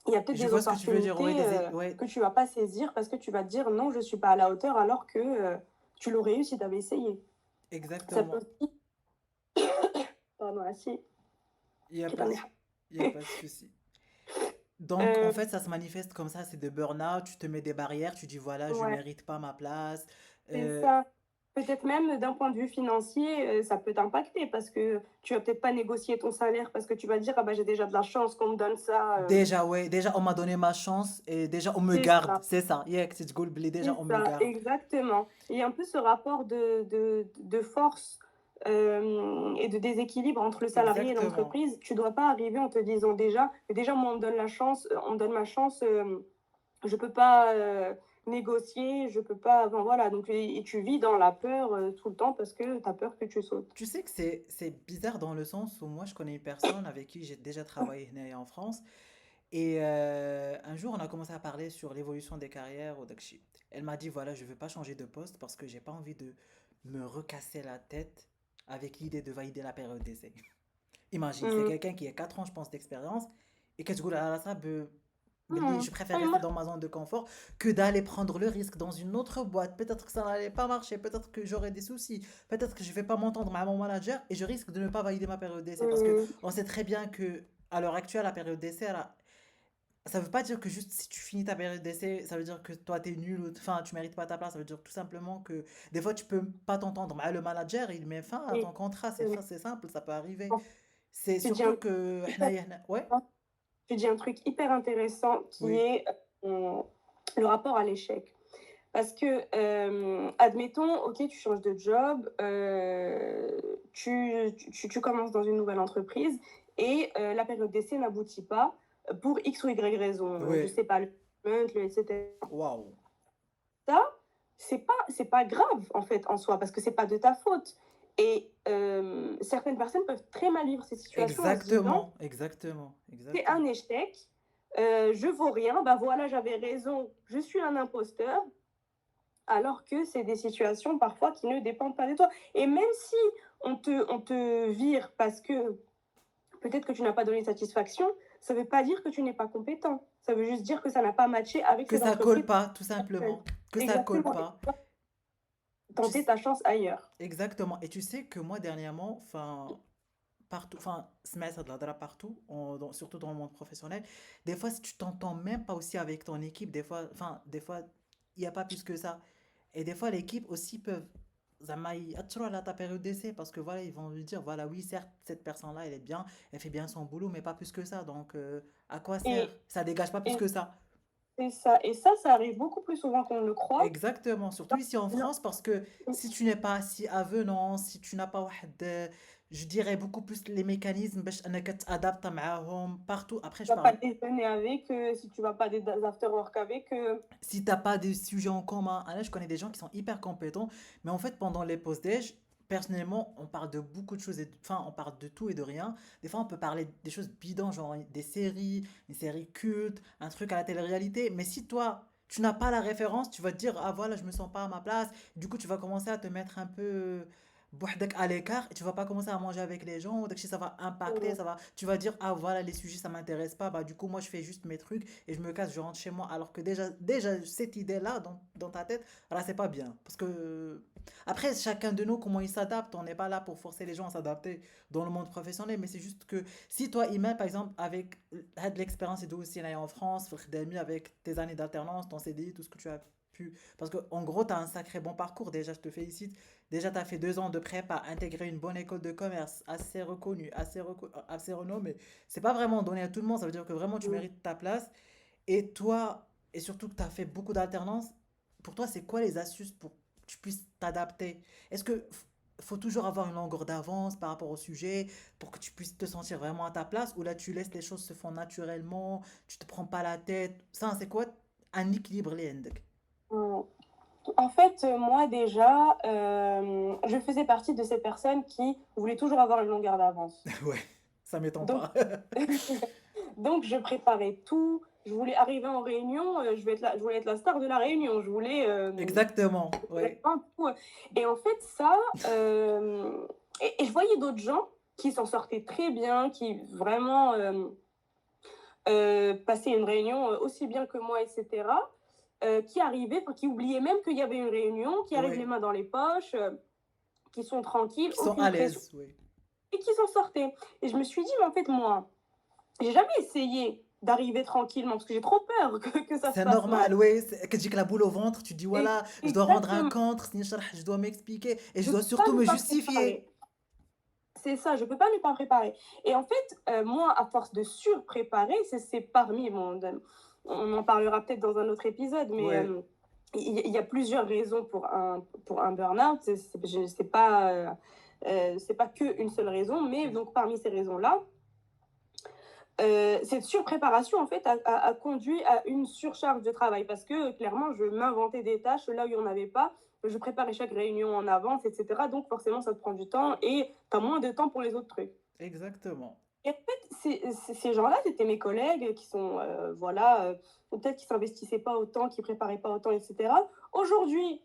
Speaker 2: il y a peut-être
Speaker 1: je
Speaker 2: des
Speaker 1: vois ce que tu veux dire, ouais,
Speaker 2: opportunités,
Speaker 1: ouais,
Speaker 2: que tu vas pas saisir parce que tu vas te dire: «Non, je suis pas à la hauteur», alors que, tu l'aurais eu si tu avais essayé. Ça peut
Speaker 1: exactement.
Speaker 2: aussi pardon, ah si,
Speaker 1: Il y a
Speaker 2: j'ai
Speaker 1: pas
Speaker 2: un
Speaker 1: de,
Speaker 2: nez.
Speaker 1: il y a pas de souci. Donc, en
Speaker 2: Euh,
Speaker 1: fait, ça se manifeste comme ça, c'est de burn-out, tu te mets des barrières, tu dis, voilà, je
Speaker 2: ouais,
Speaker 1: mérite pas ma place.
Speaker 2: c'est
Speaker 1: Euh,
Speaker 2: ça. Peut-être même d'un point de vue financier, ça peut t'impacter parce que tu vas peut-être pas négocier ton salaire parce que tu vas dire, ah bah j'ai déjà de la chance qu'on me donne ça.
Speaker 1: déjà, ouais, déjà, on m'a donné ma chance et déjà, on me
Speaker 2: C'est
Speaker 1: garde,
Speaker 2: ça.
Speaker 1: c'est ça. Yeah, c'est cool, déjà,
Speaker 2: C'est
Speaker 1: on me
Speaker 2: ça,
Speaker 1: garde.
Speaker 2: exactement. Il y a un peu ce rapport de force et de déséquilibre entre le salarié et
Speaker 1: Exactement.
Speaker 2: l'entreprise. Tu ne dois pas arriver en te disant déjà, déjà moi on me donne la chance, on me donne ma chance, je ne peux pas négocier, je peux pas. Enfin, voilà, donc et tu vis dans la peur tout le temps parce que tu as peur que tu sautes.
Speaker 1: Tu sais que c'est bizarre dans le sens où moi, je connais une personne avec qui j'ai déjà travaillé en France. Et un jour, on a commencé à parler sur l'évolution des carrières au Dakshi. Elle m'a dit, voilà, je ne veux pas changer de poste parce que j'ai pas envie de me recasser la tête avec l'idée de valider la période d'essai. Imagine, c'est
Speaker 2: Hum,
Speaker 1: quelqu'un qui a 4 ans, je pense, d'expérience et que je
Speaker 2: hum.
Speaker 1: préfère
Speaker 2: Et
Speaker 1: rester
Speaker 2: moi,
Speaker 1: dans ma zone de confort que d'aller prendre le risque dans une autre boîte. Peut-être que ça n'allait pas marcher, peut-être que j'aurai des soucis, peut-être que je vais pas m'entendre avec mon manager et je risque de ne pas valider ma période d'essai parce que
Speaker 2: hum,
Speaker 1: on sait très bien que à l'heure actuelle, la période d'essai, ça veut pas dire que juste si tu finis ta période d'essai, ça veut dire que toi t'es nul ou enfin tu mérites pas ta place. Ça veut dire tout simplement que des fois tu peux pas t'entendre. Mais le manager il met fin à ton contrat,
Speaker 2: exactement.
Speaker 1: c'est simple, ça peut arriver. C'est
Speaker 2: Tu dis
Speaker 1: surtout que ouais,
Speaker 2: tu dis un truc hyper intéressant qui
Speaker 1: oui,
Speaker 2: est le rapport à l'échec. Parce que, admettons, ok, tu changes de job, tu commences dans une nouvelle entreprise et la période d'essai n'aboutit pas pour X ou Y raison. Je
Speaker 1: oui,
Speaker 2: sais pas, le management, etc.
Speaker 1: waouh,
Speaker 2: Ça, c'est pas grave en fait en soi parce que c'est pas de ta faute. Et certaines personnes peuvent très mal vivre ces situations en se disant
Speaker 1: exactement, exactement,
Speaker 2: c'est
Speaker 1: exactement.
Speaker 2: un échec, je vaux rien, bah voilà, j'avais raison, je suis un imposteur, alors que c'est des situations parfois qui ne dépendent pas de toi. Et même si on te vire parce que peut-être que tu n'as pas donné satisfaction, ça ne veut pas dire que tu n'es pas compétent. Ça veut juste dire que ça n'a pas matché avec
Speaker 1: Que
Speaker 2: cette
Speaker 1: ça colle
Speaker 2: entreprise.
Speaker 1: pas, tout simplement, que ça colle
Speaker 2: Exactement. Et
Speaker 1: pas.
Speaker 2: tu dois
Speaker 1: Tu
Speaker 2: tenter
Speaker 1: s-
Speaker 2: ta chance ailleurs.
Speaker 1: Exactement. Et tu sais que moi dernièrement, enfin partout, enfin, سمعت هاد الهضرة partout, surtout dans le monde professionnel. Des fois, si tu t'entends même pas aussi avec ton équipe, des fois, il n'y a pas plus que ça. Et des fois, l'équipe aussi peuvent, زعما يأثروا على ta période d'essai parce que voilà, ils vont lui dire, voilà, oui, certes, cette personne-là, elle est bien, elle fait bien son boulot, mais pas plus que ça. Donc, à quoi sert?
Speaker 2: Et,
Speaker 1: Ça dégage pas plus
Speaker 2: et
Speaker 1: que ça.
Speaker 2: c'est ça. Et ça arrive beaucoup plus souvent qu'on ne le croit.
Speaker 1: Exactement, surtout ici en France, parce que si tu n'es pas si avenant, si tu n'as pas je dirais beaucoup plus les mécanismes باش انك تادابت معاهم partout. Après,
Speaker 2: Tu
Speaker 1: je
Speaker 2: vas pas
Speaker 1: parle,
Speaker 2: déjeuner avec eux, si tu vas pas des after-work avec eux.
Speaker 1: si t'as pas des sujets en commun, là, je connais des gens qui sont hyper compétents, mais en fait, pendant les pauses déj, personnellement, on parle de beaucoup de choses, enfin, on parle de tout et de rien. Des fois, on peut parler des choses bidons, genre des séries, une série culte, un truc à la télé-réalité, mais si toi, tu n'as pas la référence, tu vas te dire, ah voilà, je me sens pas à ma place, du coup, tu vas commencer à te mettre un peu بوحدك à l'écart et tu vas pas commencer à manger avec les gens, donc si ça va impacter, tu vas dire, ah voilà, les sujets, ça m'intéresse pas, bah du coup, moi, je fais juste mes trucs et je me casse, je rentre chez moi, alors que déjà cette idée-là dans ta tête, là, c'est pas bien. Parce que, après, chacun de nous, comment il s'adapte, on n'est pas là pour forcer les gens à s'adapter dans le monde professionnel, mais c'est juste que si toi, Iman, par exemple, avec de l'expérience et tout aussi là en France, avec tes années d'alternance, ton CDI, tout ce que tu as pu. Parce que en gros, tu as un sacré bon parcours. Déjà, je te félicite. Déjà, tu as fait 2 ans de prépa, intégrer une bonne école de commerce, assez reconnue, assez renommée. C'est pas vraiment donné à tout le monde. Ça veut dire que vraiment, tu
Speaker 2: Mm.
Speaker 1: mérites ta place. Et toi, et surtout que tu as fait beaucoup d'alternance, pour toi, c'est quoi les astuces pour que tu puisses t'adapter? Est-ce que faut toujours avoir une longueur d'avance par rapport au sujet pour que tu puisses te sentir vraiment à ta place ou là tu laisses les choses se font naturellement, tu te prends pas la tête? Ça, c'est quoi un équilibre les عندك?
Speaker 2: Mm. En fait, moi déjà, je faisais partie de ces personnes qui voulaient toujours avoir une longueur d'avance.
Speaker 1: Ouais, ça m'étonne
Speaker 2: Donc,
Speaker 1: pas.
Speaker 2: donc, je préparais tout. Je voulais arriver en réunion, je voulais être la star de la réunion.
Speaker 1: Exactement,
Speaker 2: Je voulais
Speaker 1: ouais.
Speaker 2: vraiment tout. Et en fait, ça, et je voyais d'autres gens qui s'en sortaient très bien, qui vraiment passaient une réunion aussi bien que moi, etc. Qui arrivaient, enfin, qui oubliaient même qu'il y avait une réunion, qui arrivent les
Speaker 1: Ouais.
Speaker 2: mains dans les poches, qui sont tranquilles,
Speaker 1: Qui sont
Speaker 2: aucune
Speaker 1: à
Speaker 2: pression,
Speaker 1: l'aise, ouais.
Speaker 2: et qui s'en sortaient. Et je me suis dit, mais en fait, moi, j'ai jamais essayé d'arriver tranquillement, parce que j'ai trop peur que ça se
Speaker 1: C'est
Speaker 2: passe mal.
Speaker 1: normal, oui, que tu la boule au ventre, tu dis
Speaker 2: Et
Speaker 1: voilà, je dois rendre un
Speaker 2: exactement,
Speaker 1: contre, je dois m'expliquer et je
Speaker 2: je
Speaker 1: dois
Speaker 2: peux pas
Speaker 1: surtout
Speaker 2: ne
Speaker 1: me
Speaker 2: pas
Speaker 1: justifier.
Speaker 2: préparer. C'est ça, je peux pas ne pas préparer. Et en fait, moi, à force de surpréparer, c'est parmi mon on en parlera peut-être dans un autre épisode, mais
Speaker 1: Ouais,
Speaker 2: il y a plusieurs raisons pour un burn-out. C'est pas qu'une seule raison, mais
Speaker 1: ex-
Speaker 2: donc parmi ces raisons-là, cette surpréparation, en fait, a conduit à une surcharge de travail parce que clairement, je m'inventais des tâches là où il n'y en avait pas. Je préparais chaque réunion en avance, etc. Donc forcément, ça te prend du temps et tu as moins de temps pour les autres trucs.
Speaker 1: exactement.
Speaker 2: Et en fait, ces gens-là, c'était mes collègues qui sont, voilà, peut-être qui s'investissaient pas autant, qui préparaient pas autant, etc. Aujourd'hui,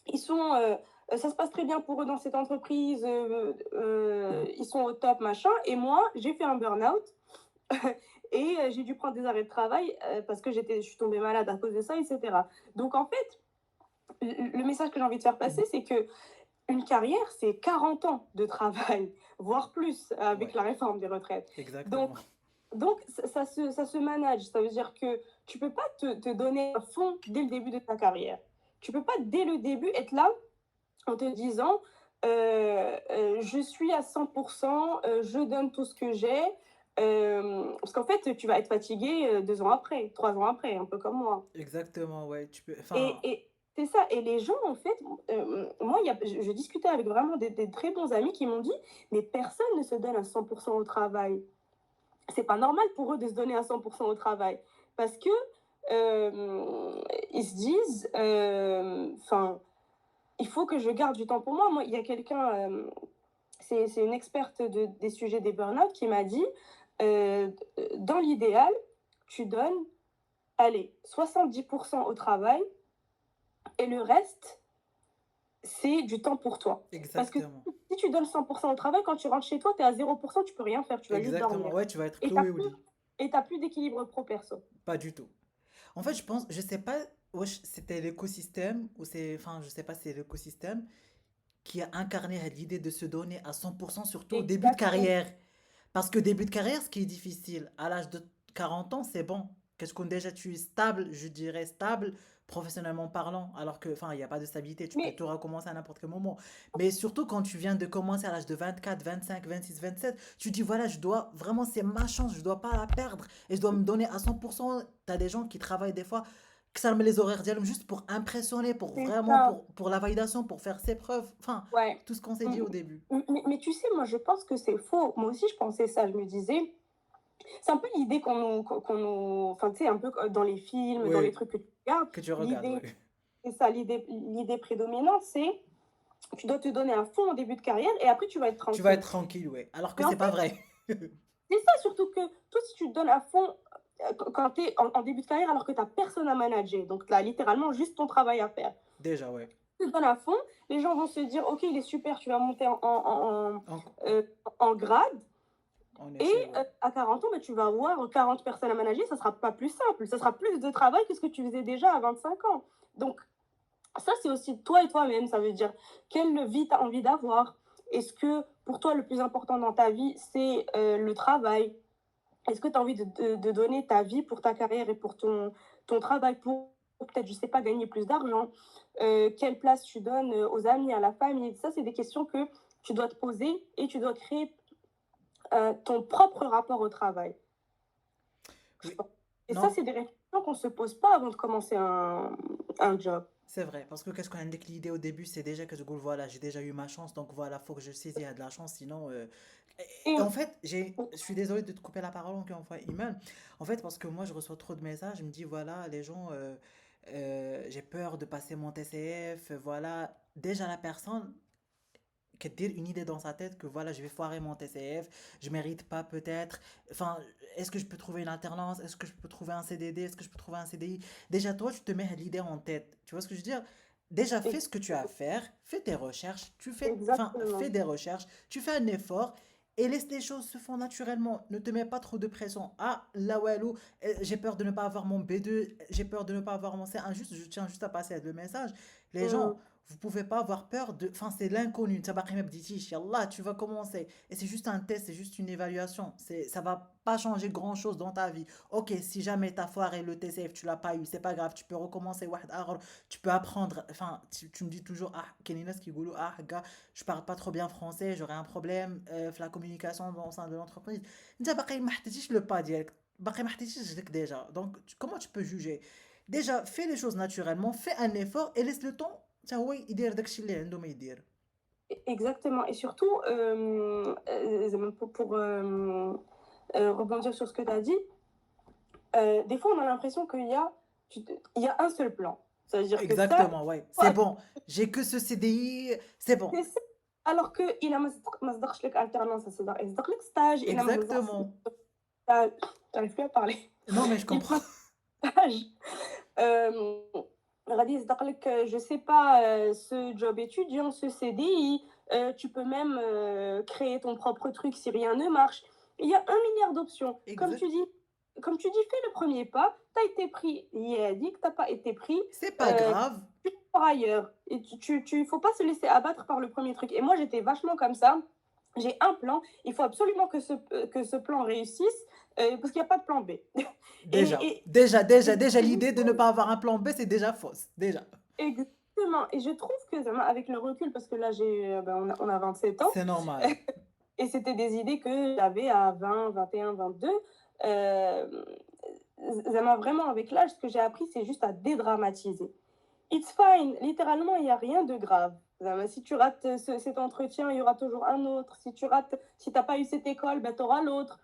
Speaker 2: ils sont, ça se passe très bien pour eux dans cette entreprise, ils sont au top, machin. Et moi, j'ai fait un burn-out et j'ai dû prendre des arrêts de travail parce que je suis tombée malade à cause de ça, etc. Donc en fait, le message que j'ai envie de faire passer, c'est que une carrière, c'est 40 ans de travail, voire plus avec
Speaker 1: Ouais,
Speaker 2: la réforme des retraites. Donc,
Speaker 1: exactement.
Speaker 2: ça se manage. Ça veut dire que tu peux pas te donner à fond dès le début de ta carrière. Tu peux pas, dès le début, être là en te disant je suis à 100%, je donne tout ce que j'ai. Parce qu'en fait, tu vas être fatigué 2 ans après, 3 ans après, un peu comme moi.
Speaker 1: Exactement, ouais, tu peux enfin
Speaker 2: Et c'est ça. Et les gens, en fait, moi, je discutais avec vraiment des très bons amis qui m'ont dit mais personne ne se donne à 100% au travail. C'est pas normal pour eux de se donner à 100% au travail. Parce que ils se disent, enfin, il faut que je garde du temps pour moi. Moi, il y a quelqu'un, c'est une experte des sujets des burn-out qui m'a dit, dans l'idéal, tu donnes, allez, 70% au travail et le reste, c'est du temps pour toi. Parce que
Speaker 1: exactement.
Speaker 2: si tu donnes 100% au travail, quand tu rentres chez toi, tu es à 0%, tu peux rien faire, tu vas juste
Speaker 1: Exactement.
Speaker 2: dormir.
Speaker 1: Ouais, tu vas être
Speaker 2: Et tu
Speaker 1: cloué au
Speaker 2: plus,
Speaker 1: lit.
Speaker 2: plus d'équilibre pro-perso.
Speaker 1: Pas du tout. En fait, je pense, je sais pas, wesh, c'était l'écosystème ou c'est enfin, je sais pas si c'est l'écosystème qui a incarné l'idée de se donner à 100% surtout au début de
Speaker 2: Exactement.
Speaker 1: carrière. Parce que début de carrière, ce qui est difficile, à l'âge de 40 ans, c'est bon. Qu'est-ce qu'on déjà tu es stable, je dirais stable, professionnellement parlant, alors que, enfin, il n'y a pas de stabilité, tu peux
Speaker 2: Mais
Speaker 1: tout recommencer à n'importe quel moment. Mais surtout quand tu viens de commencer à l'âge de 24, 25, 26, 27, tu dis voilà, je dois, vraiment, c'est ma chance, je dois pas la perdre et je dois me donner à 100%. T'as des gens qui travaillent des fois, que ça met les horaires d'hier juste pour impressionner, pour
Speaker 2: c'est
Speaker 1: vraiment,
Speaker 2: ça.
Speaker 1: pour la validation, pour faire ses preuves, enfin,
Speaker 2: Ouais.
Speaker 1: tout ce qu'on s'est dit
Speaker 2: Mm,
Speaker 1: au début.
Speaker 2: mais tu sais, moi, je pense que c'est faux. Moi aussi, je pensais ça. Je me disais, c'est un peu l'idée enfin, tu sais, un peu dans les films, dans les
Speaker 1: Oui,
Speaker 2: trucs que tu regardes.
Speaker 1: que tu regardes,
Speaker 2: L'idée,
Speaker 1: oui.
Speaker 2: c'est ça, l'idée prédominante, c'est tu dois te donner à fond au début de carrière et après, tu vas être
Speaker 1: Tu vas
Speaker 2: tranquille.
Speaker 1: être tranquille, ouais. Alors que
Speaker 2: Mais en
Speaker 1: c'est pas
Speaker 2: fait,
Speaker 1: vrai.
Speaker 2: c'est ça surtout que toi, si tu te donnes à fond quand tu es en début de carrière alors que tu n'as personne à manager, donc tu as littéralement juste ton travail à faire.
Speaker 1: Déjà, ouais.
Speaker 2: Tu te donnes à fond, les gens vont se dire, ok, il est super, tu vas monter
Speaker 1: En,
Speaker 2: euh, en grade.
Speaker 1: en
Speaker 2: Et
Speaker 1: effet, ouais.
Speaker 2: à 40 ans, bah, tu vas avoir 40 personnes à manager, ça sera pas plus simple, ça sera plus de travail que ce que tu faisais déjà à 25 ans. Donc ça, c'est aussi toi et toi-même, ça veut dire quelle vie tu as envie d'avoir. Est-ce que pour toi, le plus important dans ta vie, c'est le travail? Est-ce que tu as envie de donner ta vie pour ta carrière et pour ton travail, pour peut-être, je sais pas, gagner plus d'argent? Quelle place tu donnes aux amis, à la famille? Ça, c'est des questions que tu dois te poser et tu dois créer ton propre rapport au travail. Je
Speaker 1: Oui.
Speaker 2: pense. Et ça,
Speaker 1: Non,
Speaker 2: c'est des réflexions qu'on ne se pose pas avant de commencer un job.
Speaker 1: c'est vrai. Parce que qu'est-ce qu'on indique l'idée au début, c'est déjà que je dis, voilà, j'ai déjà eu ma chance, donc voilà, faut que je saisis il y a de la chance, sinon. Et
Speaker 2: Et
Speaker 1: en fait, je suis désolé de te couper la parole encore une fois, Iman. En fait, parce que moi, je reçois trop de messages, je me dis, voilà, les gens, j'ai peur de passer mon TCF, voilà. Déjà, la personne, que dire une idée dans sa tête que voilà, je vais foirer mon TCF, je mérite pas peut-être. Enfin, est-ce que je peux trouver une alternance? Est-ce que je peux trouver un CDD? Est-ce que je peux trouver un CDI? Déjà, toi, tu te mets l'idée en tête. Tu vois ce que je veux dire? Déjà, fais
Speaker 2: et
Speaker 1: ce que tu as à faire, fais tes recherches, enfin, fais
Speaker 2: exactement.
Speaker 1: des recherches, tu fais un effort et laisse les choses se font naturellement. Ne te mets pas trop de pression. Ah, là, walou, j'ai peur de ne pas avoir mon B2, j'ai peur de ne pas avoir mon C1. Juste, je tiens juste à passer le message. Les gens,
Speaker 2: Mm.
Speaker 1: vous pouvez pas avoir peur de. Enfin, c'est l'inconnu. Ça va Yallah, tu vas commencer. Et c'est juste un test, c'est juste une évaluation. Ça va pas changer grand-chose dans ta vie. Ok, si jamais t'as foiré le TCF, tu l'as pas eu, c'est pas grave, tu peux recommencer. Tu peux apprendre. Enfin, tu me dis toujours, ah, Keninas qui goulou, ah, gars, je parle pas trop bien français, j'aurai un problème, la communication au sein de l'entreprise. Déjà, ما حطيتيش le pas direct. باقي ما حطيتيش رجلك déjà. Donc, comment tu peux juger? Déjà, fais les choses naturellement, fais un effort et laisse le temps. Ça, oui, يدير داكشي اللي عنده ما يدير.
Speaker 2: Exactement. Et surtout, rebondir sur ce que tu as dit, des fois, on a l'impression il y a un seul plan. C'est-à-dire que ça,
Speaker 1: Exactement, ouais. C'est bon. J'ai que ce CDI, c'est bon.
Speaker 2: c'est ça. Alors que il a ما صدقش لك alternance, يصدق لك stage, il a ما
Speaker 1: Exactement.
Speaker 2: j'arrive plus à parler.
Speaker 1: Non, mais je
Speaker 2: Il
Speaker 1: comprends.
Speaker 2: stage. غادي يصدق لك, je sais pas, ce job étudiant, ce CDI, tu peux même créer ton propre truc si rien ne marche. Il y a un milliard d'options.
Speaker 1: Exact.
Speaker 2: Comme tu dis, fais le premier pas, tu as été pris, il a dit que tu n'as pas été pris,
Speaker 1: C'est pas grave.
Speaker 2: par ailleurs. Et faut pas se laisser abattre par le premier truc. Et moi, j'étais vachement comme ça. J'ai un plan, il faut absolument que ce plan réussisse, parce qu'il n'y a pas de plan B.
Speaker 1: Déjà,
Speaker 2: Et
Speaker 1: déjà, l'idée de ne pas avoir un plan B, c'est déjà fausse. Déjà.
Speaker 2: exactement. Et je trouve que, avec le recul, parce que là, on a 27 ans,
Speaker 1: C'est normal.
Speaker 2: et c'était des idées que j'avais à 20, 21, 22. Vraiment, avec l'âge, ce que j'ai appris, c'est juste à dédramatiser. It's fine, littéralement, il n'y a rien de grave. Si tu rates cet entretien, il y aura toujours un autre. Si tu n'as pas eu cette école, ben, tu auras l'autre.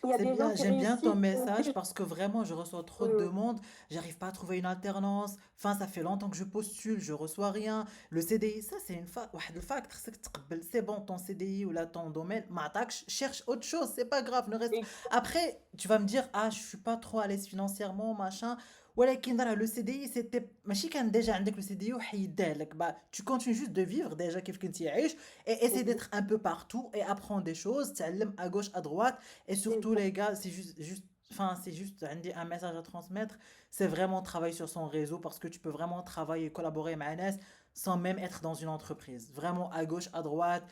Speaker 2: Il y a
Speaker 1: C'est
Speaker 2: des gens
Speaker 1: bien,
Speaker 2: qui
Speaker 1: j'aime bien ton
Speaker 2: réussissent.
Speaker 1: message parce que vraiment je reçois trop de demandes, j'arrive pas à trouver une alternance, enfin ça fait longtemps que je postule, je reçois rien. Le CDI, ça c'est واحد الفاكت خصك تقبل. C'est bon ton CDI ou là ton domaine, ما عطاكش, cherche autre chose, c'est pas grave, ne reste. Après, tu vas me dire ah, je suis pas trop à l'aise financièrement, machin. ولكن راه le CDI c'était ماشي كان déjà عندك le CDI وحيداه لك. Bah tu continues juste de vivre déjà كيف كنتي عايش et essaie d'être un peu partout et apprendre des choses, تعلم à gauche à droite. Et surtout, les gars, enfin, c'est juste un message à transmettre. C'est vraiment travailler sur son réseau parce que tu peux vraiment travailler et collaborer avec un sans même être dans une entreprise. Vraiment à gauche, à droite,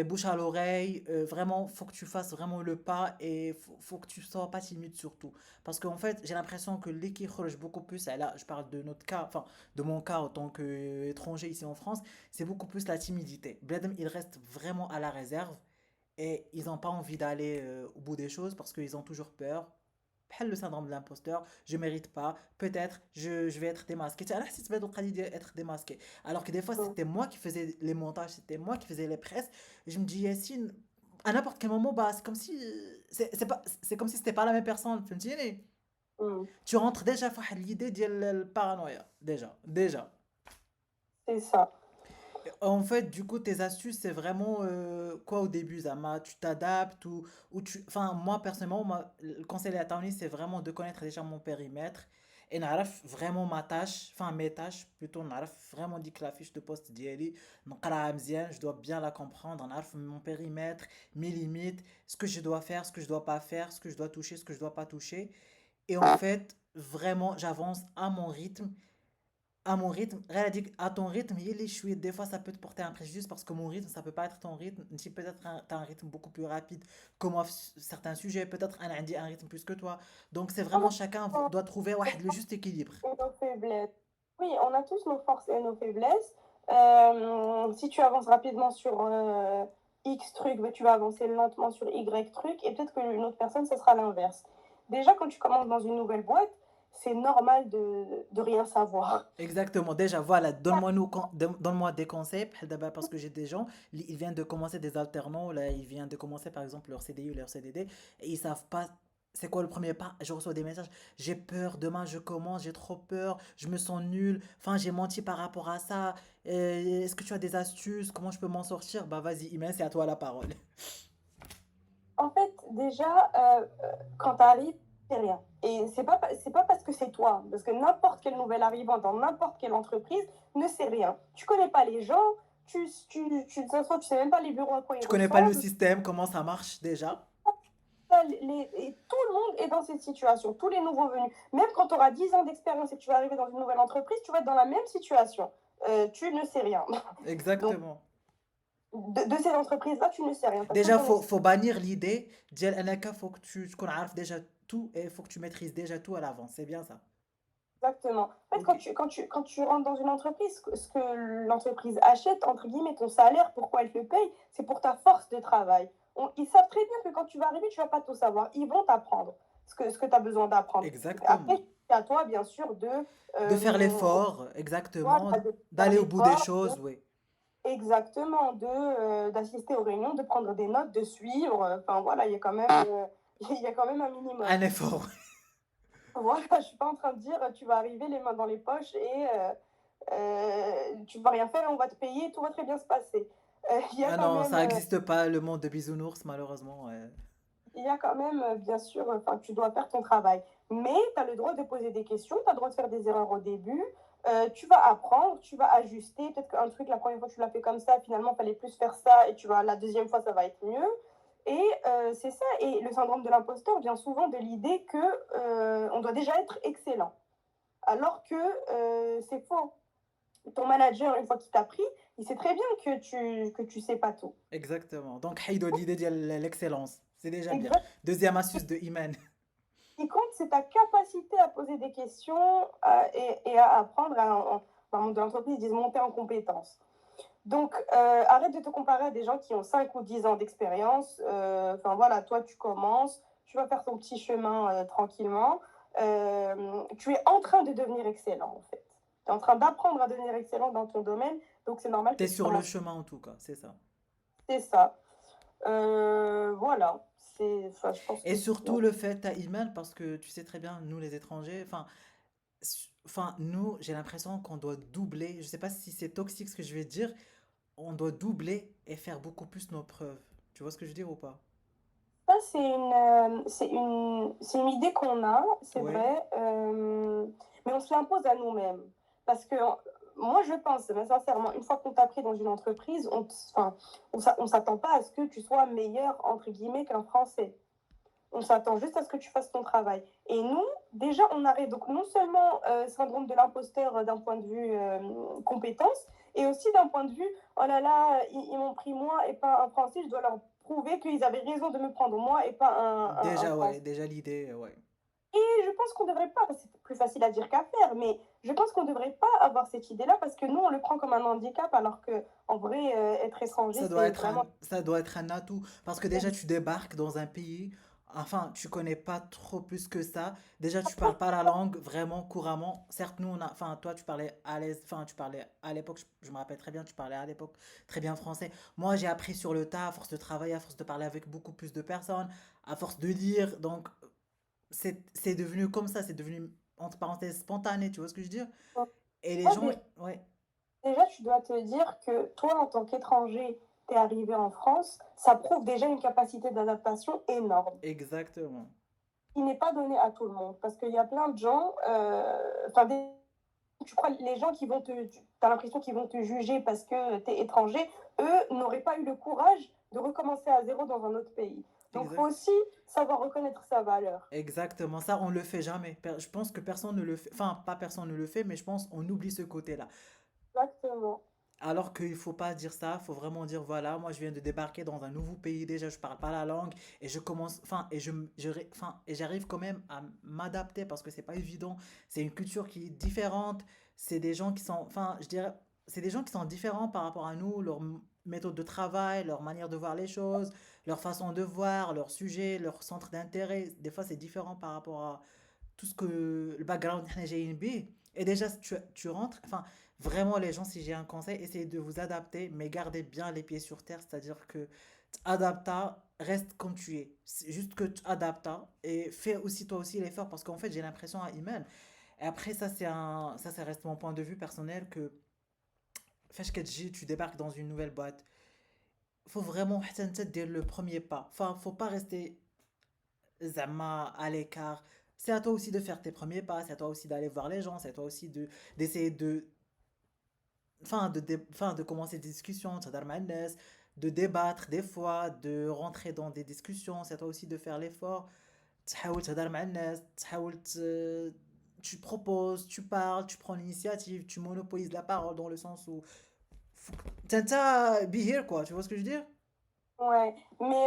Speaker 1: bouche à l'oreille. Vraiment, faut que tu fasses vraiment le pas et faut que tu sois pas timide surtout. Parce qu'en fait, j'ai l'impression que l'équipe beaucoup plus, et là, je parle de notre cas, enfin, de mon cas en tant qu'étranger ici en France, c'est beaucoup plus la timidité. Bladem, il reste vraiment à la réserve et ils n'ont pas envie d'aller au bout des choses parce qu'ils ont toujours peur. Le syndrome de l'imposteur, je mérite pas, peut-être je vais être démasqué. Alors, si tu vas être démasqué. Alors que des fois, c'était moi qui faisais les montages, c'était moi qui faisais les presses. Et je me dis, Yacine, à n'importe quel moment, bah, c'est comme si c'est comme si c'était pas la même personne. فهمتيني. Tu rentres déjà dans l'idée de la paranoïa. Déjà.
Speaker 2: C'est ça.
Speaker 1: En fait, du coup, tes astuces, c'est vraiment quoi au début, Zama? Tu t'adaptes ou tu. Enfin, moi, personnellement, le conseil à Tony, c'est vraiment de connaître déjà mon périmètre et n'arrif vraiment ma tâche, enfin mes tâches, plutôt n'arrif vraiment dit que la fiche de poste d'Yeli, نقراها مزيان, je dois bien la comprendre, n'arrif mon périmètre, mes limites, ce que je dois faire, ce que je dois pas faire, ce que je dois toucher, ce que je dois pas toucher. Et en fait, vraiment, j'avance à mon rythme, réalité, à ton rythme, des fois ça peut te porter un préjudice parce que mon rythme, ça peut pas être ton rythme. Si peut-être tu as un rythme beaucoup plus rapide que moi sur certains sujets, peut-être un rythme plus que toi. Donc c'est vraiment chacun doit trouver ouais, le juste équilibre.
Speaker 2: Et nos faiblesses. Oui, on a tous nos forces et nos faiblesses. Si tu avances rapidement sur X truc, ben, tu vas avancer lentement sur Y truc, et peut-être que une autre personne, ce sera l'inverse. Déjà, quand tu commences dans une nouvelle boîte, c'est normal de rien savoir.
Speaker 1: Exactement. Déjà, voilà, donne-moi des conseils d'abord parce que j'ai des gens, ils viennent de commencer des alternants, là, ils viennent de commencer par exemple leur CDI ou leur CDD et ils savent pas c'est quoi le premier pas. Je reçois des messages, j'ai peur, demain je commence, j'ai trop peur, je me sens nul, enfin j'ai menti par rapport à ça. Est-ce que tu as des astuces? Comment je peux m'en sortir? Bah vas-y, Imen, c'est à toi la parole.
Speaker 2: En fait, déjà, quand tu arrives, c'est rien. Et c'est pas parce que c'est toi, parce que n'importe quel nouvel arrivant dans n'importe quelle entreprise ne sait rien. Tu connais pas les gens, ça se trouve, tu sais même pas les bureaux à quoi ils
Speaker 1: Tu connais pas le
Speaker 2: ressemblent.
Speaker 1: système, comment ça marche déjà?
Speaker 2: Et tout le monde est dans cette situation, tous les nouveaux venus. Même quand tu auras 10 ans d'expérience et que tu vas arriver dans une nouvelle entreprise, tu vas être dans la même situation. tu ne sais rien. Donc,
Speaker 1: Exactement.
Speaker 2: de ces entreprises-là, tu ne sais rien. Tu as
Speaker 1: Déjà,
Speaker 2: toute
Speaker 1: faut bannir l'idée ديال انك faut que tu qu'on عارف déjà tout et faut que tu maîtrises déjà tout à l'avance. C'est bien ça.
Speaker 2: exactement. En fait,
Speaker 1: Ok.
Speaker 2: quand tu rentres dans une entreprise, ce que l'entreprise achète, entre guillemets, ton salaire, pourquoi elle te paye, c'est pour ta force de travail. Ils savent très bien que quand tu vas arriver, tu vas pas tout savoir. Ils vont t'apprendre ce que tu as besoin d'apprendre. Après,
Speaker 1: Exactement.
Speaker 2: c'est à toi, bien sûr,
Speaker 1: De faire
Speaker 2: euh,
Speaker 1: l'effort,
Speaker 2: voilà,
Speaker 1: exactement.
Speaker 2: de faire
Speaker 1: D'aller au bout des
Speaker 2: l'effort,
Speaker 1: choses, oui.
Speaker 2: exactement, d'assister aux réunions, de prendre des notes, de suivre. Enfin, voilà, il y a quand même, il y a quand même un minimum.
Speaker 1: Un effort.
Speaker 2: Voilà, je suis pas en train de dire tu vas arriver les mains dans les poches et tu vas rien faire, on va te payer, tout va très bien se passer. Il y a
Speaker 1: Ah
Speaker 2: quand
Speaker 1: non,
Speaker 2: même,
Speaker 1: ça n'existe pas, le monde de bisounours, malheureusement. Ouais.
Speaker 2: il y a quand même bien sûr, enfin, tu dois faire ton travail. Mais tu as le droit de poser des questions, tu as le droit de faire des erreurs au début. Tu vas apprendre, tu vas ajuster. Peut-être qu'un truc, la première fois, tu l'as fait comme ça, finalement, il fallait plus faire ça, et tu vas, la deuxième fois, ça va être mieux. Et c'est ça. Et le syndrome de l'imposteur vient souvent de l'idée que on doit déjà être excellent. Alors que c'est faux. Ton manager, une fois qu'il t'a pris, il sait très bien que tu sais pas tout.
Speaker 1: Exactement. Donc, حيدوا l'idée de l'excellence. C'est déjà bien.
Speaker 2: Exact.
Speaker 1: Deuxième astuce de Iman.
Speaker 2: Ce qui compte, c'est ta capacité à poser des questions et à apprendre. Dans le monde de l'entreprise, ils disent monter en compétences. Donc, arrête de te comparer à des gens qui ont 5 ou 10 ans d'expérience. Enfin, voilà, toi, tu commences, tu vas faire ton petit chemin tranquillement. Tu es en train de devenir excellent, en fait. Tu es en train d'apprendre à devenir excellent dans ton domaine. Donc, c'est normal que
Speaker 1: T'es
Speaker 2: tu
Speaker 1: sur le
Speaker 2: commences.
Speaker 1: chemin en tout cas, c'est ça.
Speaker 2: C'est ça. Voilà. Enfin, je pense
Speaker 1: Et
Speaker 2: que c'est
Speaker 1: surtout le fait à Iman, parce que tu sais très bien, nous les étrangers, enfin nous, j'ai l'impression qu'on doit doubler, je sais pas si c'est toxique ce que je vais dire, on doit doubler et faire beaucoup plus nos preuves. Tu vois ce que je veux dire ou pas?
Speaker 2: ça, c'est une idée qu'on a, c'est
Speaker 1: Ouais,
Speaker 2: vrai, mais on se l'impose à nous-mêmes. Parce que moi, je pense, mais sincèrement, une fois qu'on t'a pris dans une entreprise, enfin, on s'attend pas à ce que tu sois meilleur, entre guillemets, qu'un Français. On s'attend juste à ce que tu fasses ton travail. Et nous, déjà, on arrête. Donc, non seulement syndrome de l'imposteur d'un point de vue compétence, et aussi d'un point de vue, oh là là, ils m'ont pris moi et pas un Français, je dois leur prouver qu'ils avaient raison de me prendre moi et pas un
Speaker 1: déjà, ouais,
Speaker 2: Français.
Speaker 1: déjà l'idée, ouais.
Speaker 2: Et je pense qu'on ne devrait pas, c'est plus facile à dire qu'à faire, mais je pense qu'on ne devrait pas avoir cette idée-là parce que nous, on le prend comme un handicap, alors que en vrai, être étranger, c'est vraiment.
Speaker 1: Ça doit être un atout. Parce que déjà, tu débarques dans un pays, enfin, tu connais pas trop plus que ça. Déjà, tu parles pas la langue vraiment couramment. Certes, nous, enfin, toi, tu parlais à l'aise, enfin, tu parlais à l'époque, je me rappelle très bien, tu parlais à l'époque très bien français. Moi, j'ai appris sur le tas, à force de travailler, à force de parler avec beaucoup plus de personnes, à force de lire. Donc, c'est devenu comme ça, c'est devenu, entre parenthèses, spontané, tu vois ce que je veux dire? Et les
Speaker 2: Moi,
Speaker 1: gens, ouais,
Speaker 2: déjà, tu dois te dire que toi, en tant qu'étranger, tu es arrivé en France, ça prouve déjà une capacité d'adaptation énorme,
Speaker 1: exactement.
Speaker 2: qui n'est pas donnée à tout le monde. Parce qu'il y a plein de gens, enfin, tu crois, les gens qui vont tu as l'impression qu'ils vont te juger parce que tu es étranger, eux n'auraient pas eu le courage de recommencer à zéro dans un autre pays. Donc, il faut
Speaker 1: Exact.
Speaker 2: aussi savoir reconnaître sa valeur.
Speaker 1: Exactement, ça on le fait jamais. Je pense que personne ne le fait, enfin pas personne ne le fait, mais je pense on oublie ce côté-là.
Speaker 2: Exactement.
Speaker 1: Alors qu'il faut pas dire ça, il faut vraiment dire voilà, moi je viens de débarquer dans un nouveau pays déjà, je parle pas la langue et je commence, enfin enfin et j'arrive quand même à m'adapter parce que c'est pas évident. C'est une culture qui est différente, c'est des gens qui sont, enfin je dirais, c'est des gens qui sont différents par rapport à nous, leur méthode de travail, leur manière de voir les choses, leur façon de voir, leur sujet, leur centre d'intérêt. Des fois c'est différent par rapport à tout ce que le background حنا جايين به. Et déjà tu rentres, enfin vraiment les gens, si j'ai un conseil, essayez de vous adapter, mais gardez bien les pieds sur terre, c'est-à-dire que adapta, reste comme tu es. C'est juste que tu adapta et fais aussi toi aussi l'effort parce qu'en fait j'ai l'impression à Iman. Et après ça reste mon point de vue personnel que فاش كتجي tu débarques dans une nouvelle boîte, faut vraiment حتى انت دير le premier pas. Enfin, faut pas rester zama à l'écart. C'est à toi aussi de faire tes premiers pas, c'est à toi aussi d'aller voir les gens, c'est à toi aussi de d'essayer de enfin, de commencer des discussions, تهضر مع الناس, de débattre des fois, de rentrer dans des discussions, c'est à toi aussi de faire l'effort, تحاول تهضر مع الناس, تحاول tu proposes, tu parles, tu prends l'initiative, tu monopolises la parole dans le sens où t'as be here quoi, tu vois ce que je veux dire?
Speaker 2: Ouais, mais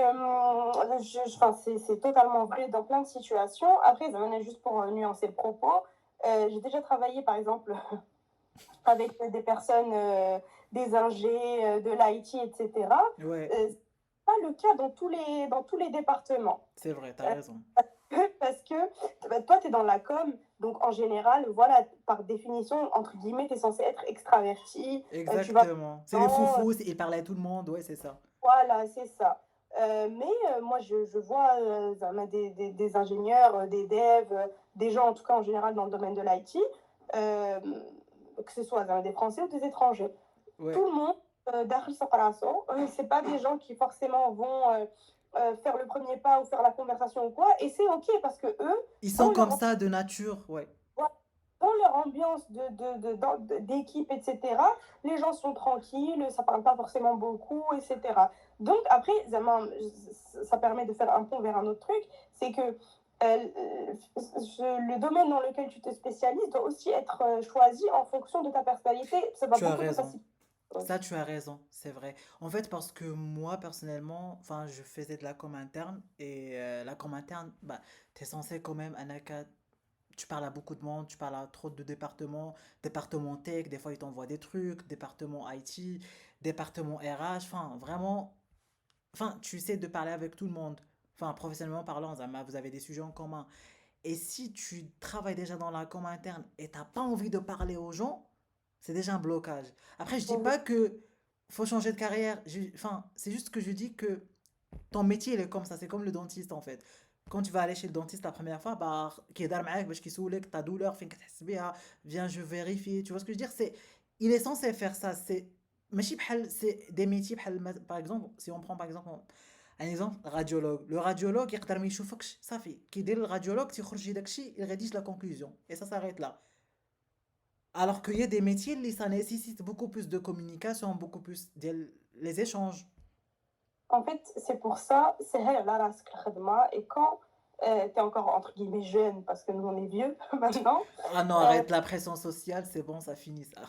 Speaker 2: enfin, c'est totalement vrai dans plein de situations. Après, ça venait juste pour nuancer le propos. J'ai déjà travaillé, par exemple, avec des personnes, des ingés, de l'IT, etc.
Speaker 1: Ouais,
Speaker 2: C'est pas le cas dans tous les départements.
Speaker 1: c'est vrai, t'as
Speaker 2: Euh,
Speaker 1: raison.
Speaker 2: Parce que bah, toi, tu es dans la com, donc en général, voilà, par définition, entre guillemets, tu es censé être extraverti, tu vas
Speaker 1: Exactement. C'est les
Speaker 2: dans,
Speaker 1: foufous, il parlait à tout le monde, ouais, c'est ça.
Speaker 2: voilà, c'est ça. Mais moi, je vois des ingénieurs, des devs, des gens, en tout cas en général dans le domaine de l'IT, euh, que ce soit des Français ou des étrangers. Tout
Speaker 1: Ouais.
Speaker 2: le monde, d'Arri Sokaraso, c'est pas des gens qui forcément vont faire le premier pas ou faire la conversation ou quoi, et c'est ok parce que eux,
Speaker 1: Ils sont
Speaker 2: dans
Speaker 1: comme
Speaker 2: leur
Speaker 1: ça de nature, ouais.
Speaker 2: dans leur ambiance d'équipe, etc., les gens sont tranquilles, ça parle pas forcément beaucoup, etc. Donc après, ça permet de faire un pont vers un autre truc, c'est que le domaine dans lequel tu te spécialises doit aussi être choisi en fonction de ta personnalité. Ça va
Speaker 1: Tu as
Speaker 2: beaucoup te
Speaker 1: raison.
Speaker 2: faciliter les choses.
Speaker 1: Ça, tu as raison, c'est vrai. En fait, parce que moi, personnellement, enfin, je faisais de la com interne et la com interne, bah, t'es censé quand même, Anaka, tu parles à beaucoup de monde, tu parles à trop de départements, département tech, des fois ils t'envoient des trucs, département IT, département RH, enfin, vraiment, enfin, tu sais de parler avec tout le monde. Enfin, professionnellement parlant, Zama, vous avez des sujets en commun. Et si tu travailles déjà dans la com interne et t'as pas envie de parler aux gens, c'est déjà un blocage. Après, je dis
Speaker 2: Mhm.
Speaker 1: pas que faut changer de carrière. Enfin, c'est juste que je dis que ton métier, il est comme ça. C'est comme le dentiste, en fait. Quand tu vas aller chez le dentiste la première fois, bah, كيهضر معاك باش كيسولك ta douleur, فين كتحس بيها, viens, je vérifie. Tu vois ce que je veux dire? Il est censé faire ça. C'est des métiers par exemple, si on prend par exemple un exemple, radiologue. Le radiologue, يقدر ما يشوفكش صافي كيدير الراديولوج تيخرج يداك الشيء, il rédige la conclusion. Et ça s'arrête là. Alors qu'il y a des métiers, ça nécessite beaucoup plus de communication, beaucoup plus les échanges.
Speaker 2: En fait, c'est pour ça, c'est la race khadma, et quand tu es encore entre guillemets jeune, parce que nous on est vieux maintenant,
Speaker 1: Ah non,
Speaker 2: euh,
Speaker 1: arrête la pression sociale, c'est bon, ça finit ça.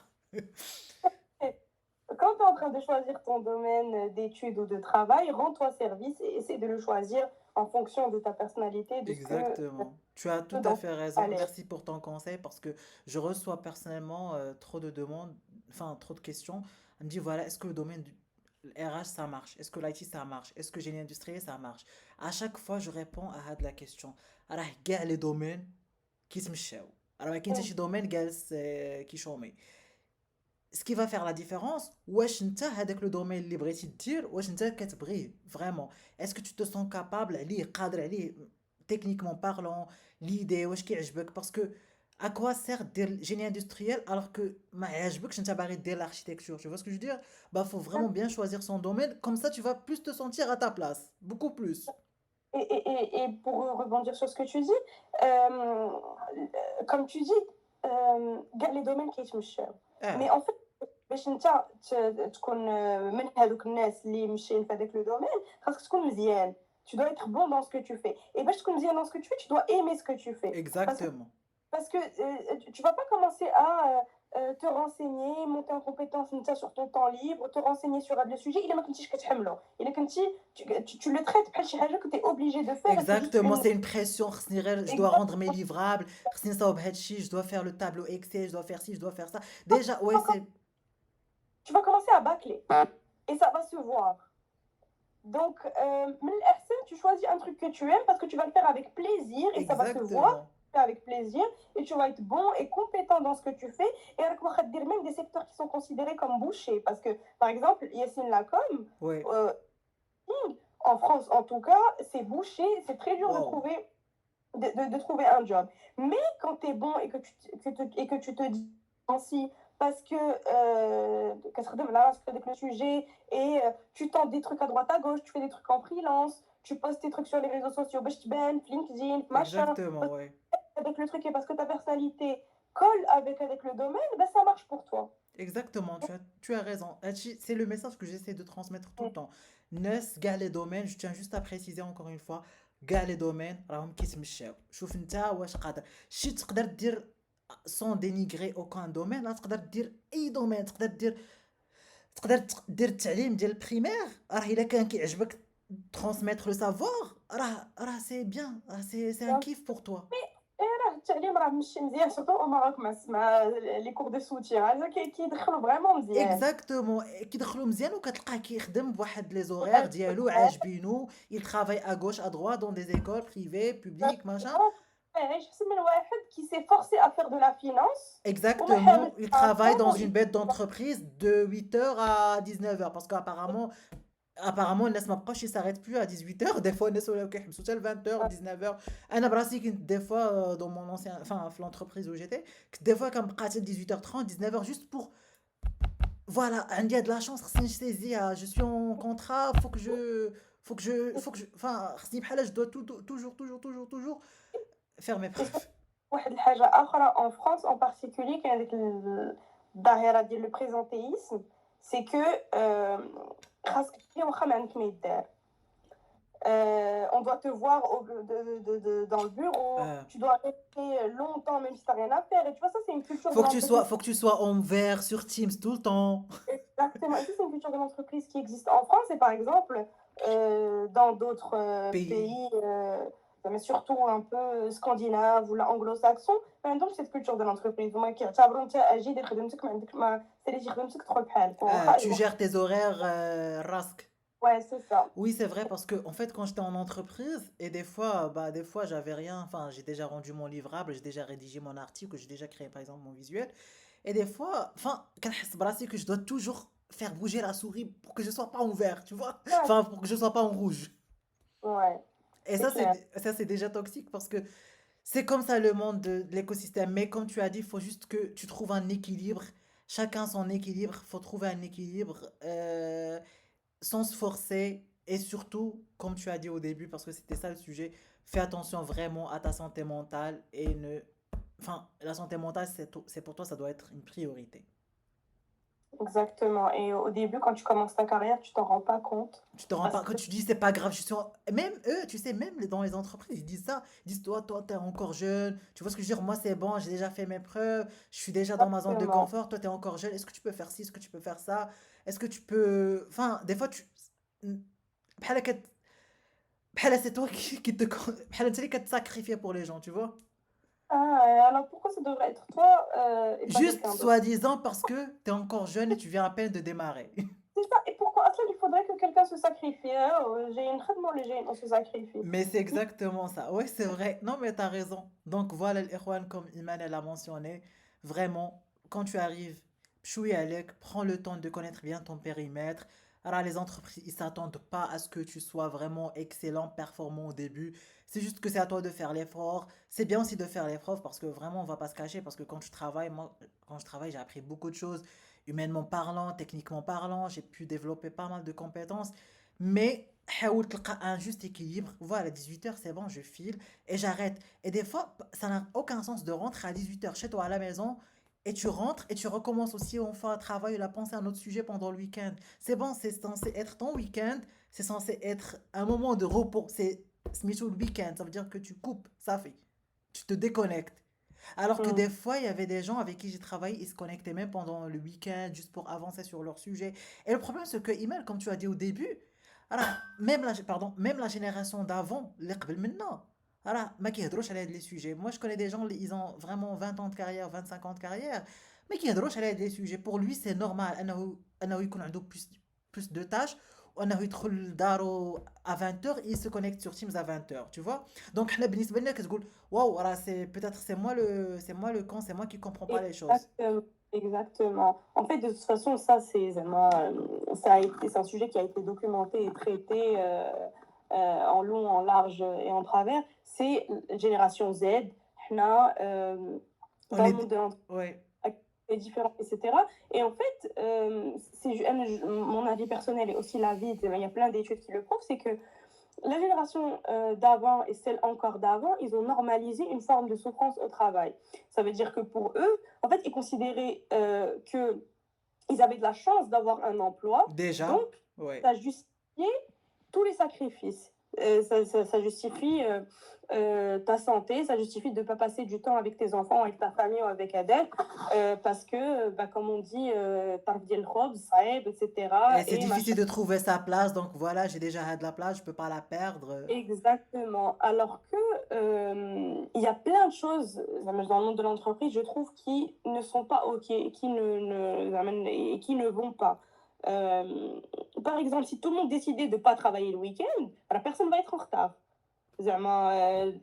Speaker 2: quand tu es en train de choisir ton domaine d'études ou de travail, rends-toi service et essaie de le choisir en fonction de ta personnalité, de ce que
Speaker 1: Exactement. Tu as tout à
Speaker 2: dans
Speaker 1: fait
Speaker 2: à
Speaker 1: raison.
Speaker 2: l'aise.
Speaker 1: Merci pour ton conseil parce que je reçois personnellement trop de demandes, enfin trop de questions. On me dit voilà, est-ce que le domaine du RH ça marche? Est-ce que l'IT ça marche? Est-ce que génie industriel ça marche? À chaque fois, je réponds à la question. Alors, quels les domaines qui se مشاو. Alors, ما كاين شي domaine جالس كيشومي. Ce qui va faire la différence, واش انت هذاك لو دومين اللي بغيتي دير واش انت كتبغيه فريمون. Est-ce que tu te sens capable عليه قادر عليه techniquement parlant, l'idée واش كيعجبك parce que à quoi sert دير génie industriel alors que ما يعجبكش انت باغي دير l'architecture, tu vois ce que je veux dire? Bah faut vraiment bien choisir son domaine, comme ça tu vas plus te sentir à ta place, beaucoup plus.
Speaker 2: Et pour rebondir sur ce que tu dis, euh, comme tu dis, les domaines qui sont mais
Speaker 1: اه
Speaker 2: en fait, باش انت تكون من هذوك الناس اللي ماشيين في هذاك لو دومين خاصك تكون مزيان. Tu dois être bon dans ce que tu fais. Et باش تكون مزيان dans ce que tu fais, tu dois aimer ce que tu fais.
Speaker 1: exactement.
Speaker 2: Parce que tu vas pas commencer à te renseigner, monter en compétence sur ton temps libre, te renseigner sur le sujet. Il est tu le traites pas que tu es obligé de faire et c'est juste
Speaker 1: Exactement,
Speaker 2: une.
Speaker 1: c'est une pression. Je dois rendre mes livrables. Je dois faire le tableau Excel, je dois faire ci, je dois faire ça. Déjà, ouais, c'est
Speaker 2: Tu vas commencer à bâcler et ça va se voir. Donc, tu choisis un truc que tu aimes parce que tu vas le faire avec plaisir et ça va se voir
Speaker 1: exactement.
Speaker 2: avec plaisir et tu vas être bon et compétent dans ce que tu fais. Et avec même des secteurs qui sont considérés comme bouchés. Parce que, par exemple, Yassine Lacom,
Speaker 1: Ouais,
Speaker 2: euh, en France en tout cas, c'est bouché, c'est très dur de
Speaker 1: wow.
Speaker 2: trouver, de trouver un job. Mais quand tu es bon et et que tu te dis ainsi, parce que avec le sujet et tu tentes des trucs à droite à gauche, tu fais des trucs en freelance, tu postes tes trucs sur les réseaux sociaux, LinkedIn, machin,
Speaker 1: Exactement, ouais.
Speaker 2: avec le truc et parce que ta personnalité colle avec le domaine, ben ça marche pour toi.
Speaker 1: Exactement, tu as raison. C'est le message que j'essaie de transmettre tout le temps. Nes, gars les domaines, je tiens juste à préciser encore une fois, gars les domaines, راهم كيتمشاو. شوف انت واش قادر. شي تقدر دير sans dénigrer aucun domaine. Là, تقدر دير اي دومين، تقدر التعليم ديال البريمير، راه الا كان كيعجبك ترانسميتر لو سافوار، راه سي بيان، راه سي ان كيف بور توا.
Speaker 2: راه التعليم راه ماشي مزيان سورتو او ماروك مع لي كور دو سوتيان هذا كيدخلوا فريمون مزيان.
Speaker 1: اكزاكتومون، كيدخلوا مزيان وكتلقاه كيخدم بواحد لي زورير ديالو عاجبينو، il travaille à gauche à droite dans des écoles privées publiques machin.
Speaker 2: يعيش احسن من واحد كي سي فورسي ا فير دو لا فينانس وما
Speaker 1: Exactement,
Speaker 2: حامل
Speaker 1: il
Speaker 2: ان
Speaker 1: travaille
Speaker 2: بلان
Speaker 1: dans
Speaker 2: دون
Speaker 1: une bête d'entreprise de 8 heures à 19 heures parce qu'apparemment الناس ما بقاوش يساريت plus à 18 heures. Des fois الناس ولاو كيحبسوا حتى ل 20 heures 19 heures. انا براسي كنت des fois dans mon ancien enfin في l'entreprise où j'étais كنت des fois كنبقى حتى 18 h 30 19 heures juste pour voilà عندي هاد لا شونس خصني نسيزيها je suis en contrat faut que je enfin خصني بحال je dois toujours faire mes preuves.
Speaker 2: واحد الحاجة أخرى en France en particulier كاين هذيك الظاهرة ديال لو بريزونتيisme سي كو خاصك تمشي واخا ما عندك ما يدار. On doit te voir dans le bureau,
Speaker 1: Euh,
Speaker 2: tu dois rester longtemps même si t'as rien à faire. Et tu vois, ça, c'est une culture de l'entreprise.
Speaker 1: faut que tu sois en vert sur Teams tout le temps.
Speaker 2: Exactement. Et ça, c'est une culture de l'entreprise qui existe en France et par exemple, dans d'autres
Speaker 1: Pays.
Speaker 2: pays, mais surtout un peu scandinaves ou anglo-saxons, ما عندهمش cette culture de l'entreprise. هما كيعتبروا انت اجي دير خدمتك ما عندك ما ساليتي خدمتك تدخل بحالك
Speaker 1: Tu gères tes horaires rasques.
Speaker 2: Ouais, c'est ça.
Speaker 1: Oui, c'est vrai parce que en fait quand j'étais en entreprise et des fois j'avais rien, enfin j'ai déjà rendu mon livrable, j'ai déjà rédigé mon article, j'ai déjà créé par exemple mon visuel et des fois enfin كنحس براسي que je dois toujours faire bouger la souris pour que je sois pas en vert, tu vois?
Speaker 2: Ouais,
Speaker 1: Enfin pour que je sois pas en rouge.
Speaker 2: ouais,
Speaker 1: Et
Speaker 2: c'est clair.
Speaker 1: ça c'est déjà toxique parce que c'est comme ça le monde de l'écosystème. Mais comme tu as dit, il faut juste que tu trouves un équilibre. Chacun son équilibre. Il faut trouver un équilibre sans se forcer. Et surtout, comme tu as dit au début, parce que c'était ça le sujet, fais attention vraiment à ta santé mentale et ne... Enfin, la santé mentale, c'est pour toi, ça doit être une priorité.
Speaker 2: Exactement. Et au début, quand tu commences ta carrière, tu t'en rends pas compte.
Speaker 1: Tu te rends
Speaker 2: Parce
Speaker 1: pas, quand
Speaker 2: que
Speaker 1: tu dis c'est pas grave, même eux, tu sais, même dans les entreprises, ils disent ça. Ils disent toi, t'es encore jeune. Tu vois ce que je veux dire? Moi, c'est bon, j'ai déjà fait mes preuves. Je suis déjà dans ma zone de
Speaker 2: exactement.
Speaker 1: confort. Toi, t'es encore jeune. Est-ce que tu peux faire ci? Est-ce que tu peux faire ça? Est-ce que tu peux. Enfin, des fois, tu. بحال c'est toi qui te. بحال انت اللي كتساكريفيer pour les gens, tu vois?
Speaker 2: Ah, alors pourquoi ça devrait être toi et pas
Speaker 1: Juste
Speaker 2: quelqu'un d'autre?
Speaker 1: soi-disant parce que t'es encore jeune et tu viens à peine de démarrer.
Speaker 2: C'est ça. Et pourquoi à cela, il faudrait que quelqu'un se sacrifie hein? J'ai une très demande, on se sacrifie.
Speaker 1: Mais c'est exactement ça. Oui, c'est vrai. Non, mais t'as raison. Donc voilà, l'Ikhwan, comme Iman elle a mentionné, vraiment, quand tu arrives, choui Alek, prends le temps de connaître bien ton périmètre. Alors, les entreprises, ils s'attendent pas à ce que tu sois vraiment excellent, performant au début. C'est juste que c'est à toi de faire l'effort. C'est bien aussi de faire l'effort parce que vraiment, on va pas se cacher. Parce que quand tu travailles, moi, quand je travaille, j'ai appris beaucoup de choses, humainement parlant, techniquement parlant. J'ai pu développer pas mal de compétences. Mais حاول تلقى un juste équilibre. Voilà, 18 heures, c'est bon, je file et j'arrête. Et des fois, ça n'a aucun sens de rentrer à 18 heures chez toi à la maison et tu rentres et tu recommences aussi enfin un travail ou à penser à un autre sujet pendant le week-end. C'est bon, c'est censé être ton week-end, c'est censé être un moment de repos. C'est le week-end, ça veut dire que tu coupes, ça fait. Tu te déconnectes. Alors que
Speaker 2: Hmm.
Speaker 1: des fois, il y avait des gens avec qui j'ai travaillé, ils se connectaient même pendant le week-end juste pour avancer sur leur sujet. Et le problème, c'est que email, comme tu as dit au début, alors, même la génération d'avant, les قبل منا, alors, ما كيهضروش على هاد les sujets. Moi, je connais des gens, ils ont vraiment 20 ans de carrière, 25 ans de carrière, mais qui يهضروش على هاد les sujets. Pour lui, c'est normal أنه يكون عنده plus de tâches وأنه يدخل لدارو à 20 heures, il se connecte sur Teams à 20 heures, tu vois. Donc, حنا بالنسبة لنا كتقول واو راه c'est peut-être c'est moi le con, c'est moi qui comprends pas les choses.
Speaker 2: Exactement. Exactement. En fait, de toute façon, ça, c'est un sujet qui a été documenté et traité en long, en large et en travers. C'est génération Z. Hna,
Speaker 1: On
Speaker 2: dans le
Speaker 1: est
Speaker 2: monde de l'entreprise
Speaker 1: ouais,
Speaker 2: est différent, etc. Et en fait, mon avis personnel et aussi l'avis, il y a plein d'études qui le prouvent, c'est que la génération d'avant et celle encore d'avant, ils ont normalisé une forme de souffrance au travail. Ça veut dire que pour eux, en fait, ils considéraient qu'ils avaient de la chance d'avoir un emploi,
Speaker 1: déjà,
Speaker 2: donc
Speaker 1: ouais.
Speaker 2: ça justifiait tous les sacrifices. ça justifie ta santé, ça justifie de ne pas passer du temps avec tes enfants, avec ta famille ou avec Adèle, parce que, bah, comme on dit, tarf diyal khobz, saeb,
Speaker 1: Et
Speaker 2: etc.
Speaker 1: c'est
Speaker 2: Et
Speaker 1: difficile
Speaker 2: machin.
Speaker 1: de trouver sa place, donc voilà, j'ai déjà de la place, je peux pas la perdre.
Speaker 2: Exactement. Alors que il y a plein de choses dans le monde de l'entreprise, je trouve, qui ne sont pas OK, et qui ne vont pas. Euh, Par exemple, si tout le monde décidait de ne pas travailler le week-end, la personne va être en retard.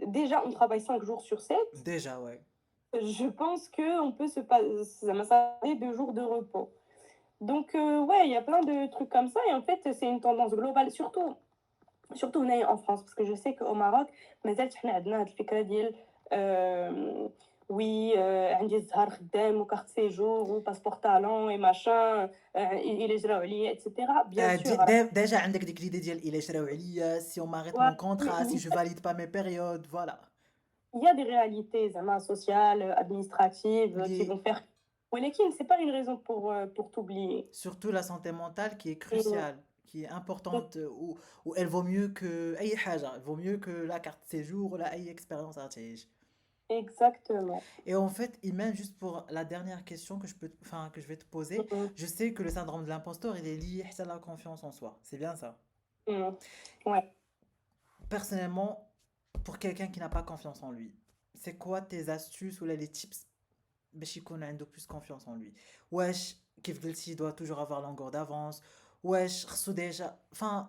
Speaker 2: Déjà, on travaille 5 jours sur 7.
Speaker 1: Déjà, ouais.
Speaker 2: Je pense qu'on peut passer 2 jours de repos. Donc, ouais, il y a plein de trucs comme ça. Et en fait, c'est une tendance globale, surtout هنايا en France, parce que je sais qu'au Maroc مازالت حنا عندنا هاد الفكرة ديال آم، وي عندي الزهر خدام وكارت سيجور وباسبور طالون اي ماشان إلا جراو عليا اتسيتيرا بيان سور راه
Speaker 1: Déjà, عندك ديك l'idée ديال إلا شراو عليا, si on m'arrête mon contrat, si je valide pas mes périodes, voilà.
Speaker 2: il y a des réalités زعما sociales administratives qui
Speaker 1: Les-
Speaker 2: vont faire ولكن c'est pas une raison pour t'oublier.
Speaker 1: Surtout la santé mentale qui est
Speaker 2: Et,
Speaker 1: cruciale, qui est importante, où elle vaut mieux que أي حاجة, elle vaut mieux que la carte de séjour ou la أي expérience artisanale.
Speaker 2: exactement.
Speaker 1: Et en fait, Imen, juste pour la dernière question que enfin, que je vais te poser,
Speaker 2: Mhm.
Speaker 1: je sais que le syndrome de l'imposteur, il est lié à la confiance en soi. C'est bien ça.
Speaker 2: Mhm. Ouais.
Speaker 1: Personnellement, pour quelqu'un qui n'a pas confiance en lui, c'est quoi tes astuces ou là, les tips باش يكون عنده plus confiance en lui? واش كيف قلتي doit toujours avoir longueur d'avance؟ واش خصو ديجا enfin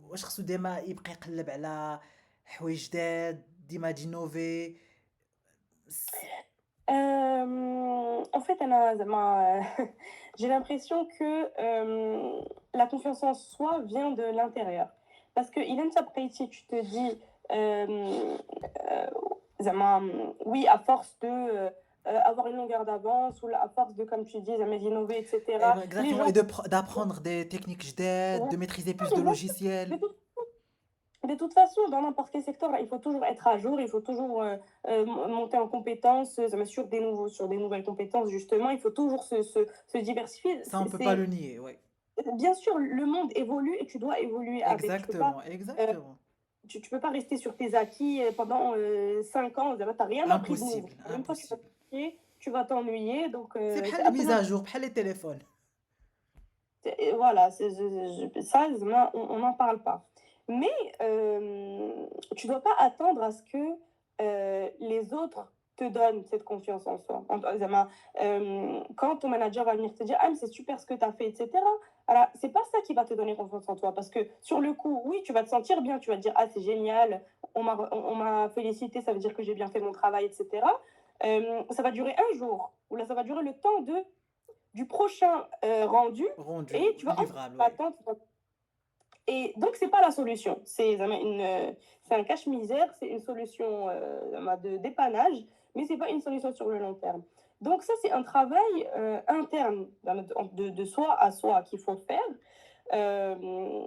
Speaker 1: واش خصو ديما يبقى يقلب على حوايج جداد ديما دينوفي؟
Speaker 2: En fait, j'ai l'impression que la confiance en soi vient de l'intérieur. Parce que Ilan Sapriti, tu te dis, euh, oui, à force de avoir une longueur d'avance, ou à force de, comme tu dis, d'innover, etc., les
Speaker 1: Exactement,
Speaker 2: gens...
Speaker 1: et d'apprendre des techniques جداد,
Speaker 2: Ouais,
Speaker 1: de maîtriser plus de
Speaker 2: exactement.
Speaker 1: logiciels.
Speaker 2: De toute façon, dans n'importe quel secteur, il faut toujours être à jour, il faut toujours monter en compétences, sur des nouvelles compétences, justement. Il faut toujours se diversifier.
Speaker 1: Ça, on peut pas le nier, ouais.
Speaker 2: Bien sûr, le monde évolue et tu dois évoluer avec.
Speaker 1: Exactement,
Speaker 2: Euh,
Speaker 1: exactement.
Speaker 2: tu peux pas rester sur tes acquis pendant 5 ans. Tu n'as rien appris de nouveau.
Speaker 1: Impossible,
Speaker 2: Une fois que tu vas
Speaker 1: impossible.
Speaker 2: t'appliquer, tu vas t'ennuyer. Donc,
Speaker 1: C'est
Speaker 2: c'est
Speaker 1: بحال les mises
Speaker 2: absolument.
Speaker 1: à jour, بحال les téléphones.
Speaker 2: Voilà, ça, on n'en parle pas. Mais tu dois pas attendre à ce que les autres te donnent cette confiance en soi. Quand ton manager va venir te dire, ah, mais c'est super ce que tu as fait, etc. Alors, c'est pas ça qui va te donner confiance en toi. Parce que sur le coup, oui, tu vas te sentir bien, tu vas te dire, ah, c'est génial, on m'a félicité, ça veut dire que j'ai bien fait mon travail, etc. Ça va durer un jour, ou là, ça va durer le temps du prochain rendu,
Speaker 1: Rendu,
Speaker 2: et tu vas encore
Speaker 1: livrable, ouais.
Speaker 2: attendre. Et donc, c'est pas la solution. C'est un cache-misère, c'est une solution de dépannage, mais c'est pas une solution sur le long terme. Donc, ça, c'est un travail interne de soi à soi qu'il faut faire euh,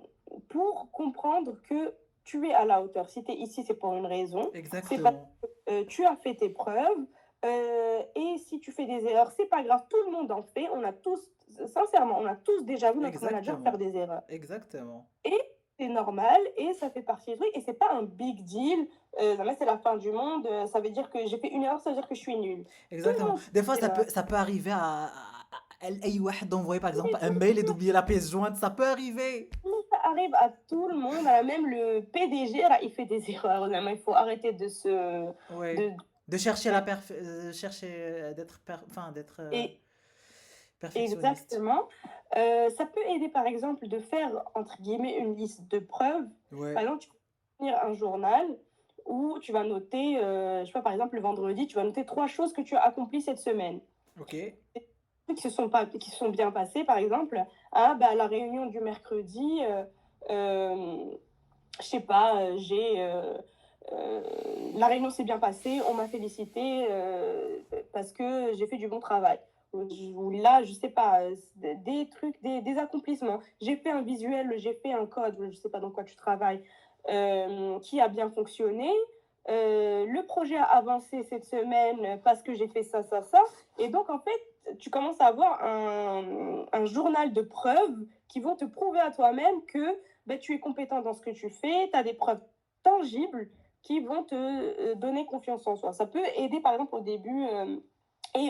Speaker 2: pour comprendre que tu es à la hauteur. Si tu es ici, c'est pour une raison. C'est parce
Speaker 1: Exactement.
Speaker 2: que tu as fait tes preuves. Et si tu fais des erreurs, c'est pas grave, tout le monde en fait. On a tous, sincèrement, on a tous déjà vu notre manager faire
Speaker 1: Exactement.
Speaker 2: des erreurs.
Speaker 1: Exactement.
Speaker 2: Et c'est normal, et ça fait partie du truc, et c'est pas un big deal. C'est la fin du monde, ça veut dire que j'ai fait une erreur, ça veut dire que je suis nulle. Tout le
Speaker 1: Exactement.
Speaker 2: monde
Speaker 1: Des fois,
Speaker 2: fait l'erreur.
Speaker 1: ça peut arriver à أي واحد d'envoyer par exemple un mail et d'oublier la pièce jointe, ça peut arriver.
Speaker 2: Ça arrive à tout le monde, même le PDG, là, il fait des erreurs. Il faut arrêter
Speaker 1: Ouais.
Speaker 2: de,
Speaker 1: De chercher chercher enfin, d'être
Speaker 2: et
Speaker 1: perfectionniste.
Speaker 2: exactement. Ça peut aider, par exemple, de faire, entre guillemets, une liste de preuves. Par
Speaker 1: Ouais.
Speaker 2: exemple, tu peux tenir un journal où tu vas noter, je sais pas, par exemple, le vendredi, tu vas noter 3 choses que tu as accomplies cette semaine.
Speaker 1: Ok.
Speaker 2: Qui se sont bien passées, par exemple. Ah, bah, la réunion du mercredi, je sais pas, euh, la réunion s'est bien passée, on m'a félicité parce que j'ai fait du bon travail. Ou là, je sais pas, des trucs, des accomplissements. J'ai fait un visuel, j'ai fait un code, je sais pas dans quoi tu travailles, qui a bien fonctionné. Le projet a avancé cette semaine parce que j'ai fait ça, ça, ça. Et donc, en fait, tu commences à avoir un journal de preuves qui vont te prouver à toi-même que ben, tu es compétent dans ce que tu fais, tu as des preuves tangibles qui vont te donner confiance en soi. Ça peut aider, par exemple, au début et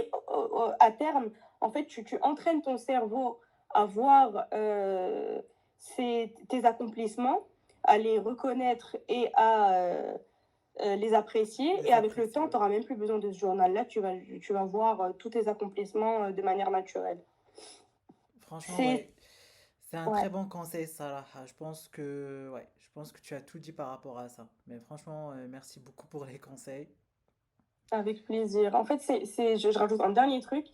Speaker 2: à terme, en fait, tu entraînes ton cerveau à voir tes accomplissements, à les reconnaître et à les apprécier. Et
Speaker 1: Les
Speaker 2: avec le
Speaker 1: apprécier,
Speaker 2: temps, tu
Speaker 1: oui.
Speaker 2: n'auras même plus besoin de ce journal-là. Tu vas voir tous tes accomplissements de manière naturelle.
Speaker 1: Franchement,
Speaker 2: C'est...
Speaker 1: ouais. C'est un très
Speaker 2: Ouais,
Speaker 1: bon conseil, Salah. Je pense que tu as tout dit par rapport à ça. Mais franchement, merci beaucoup pour les conseils.
Speaker 2: avec plaisir. En fait, je rajoute un dernier truc.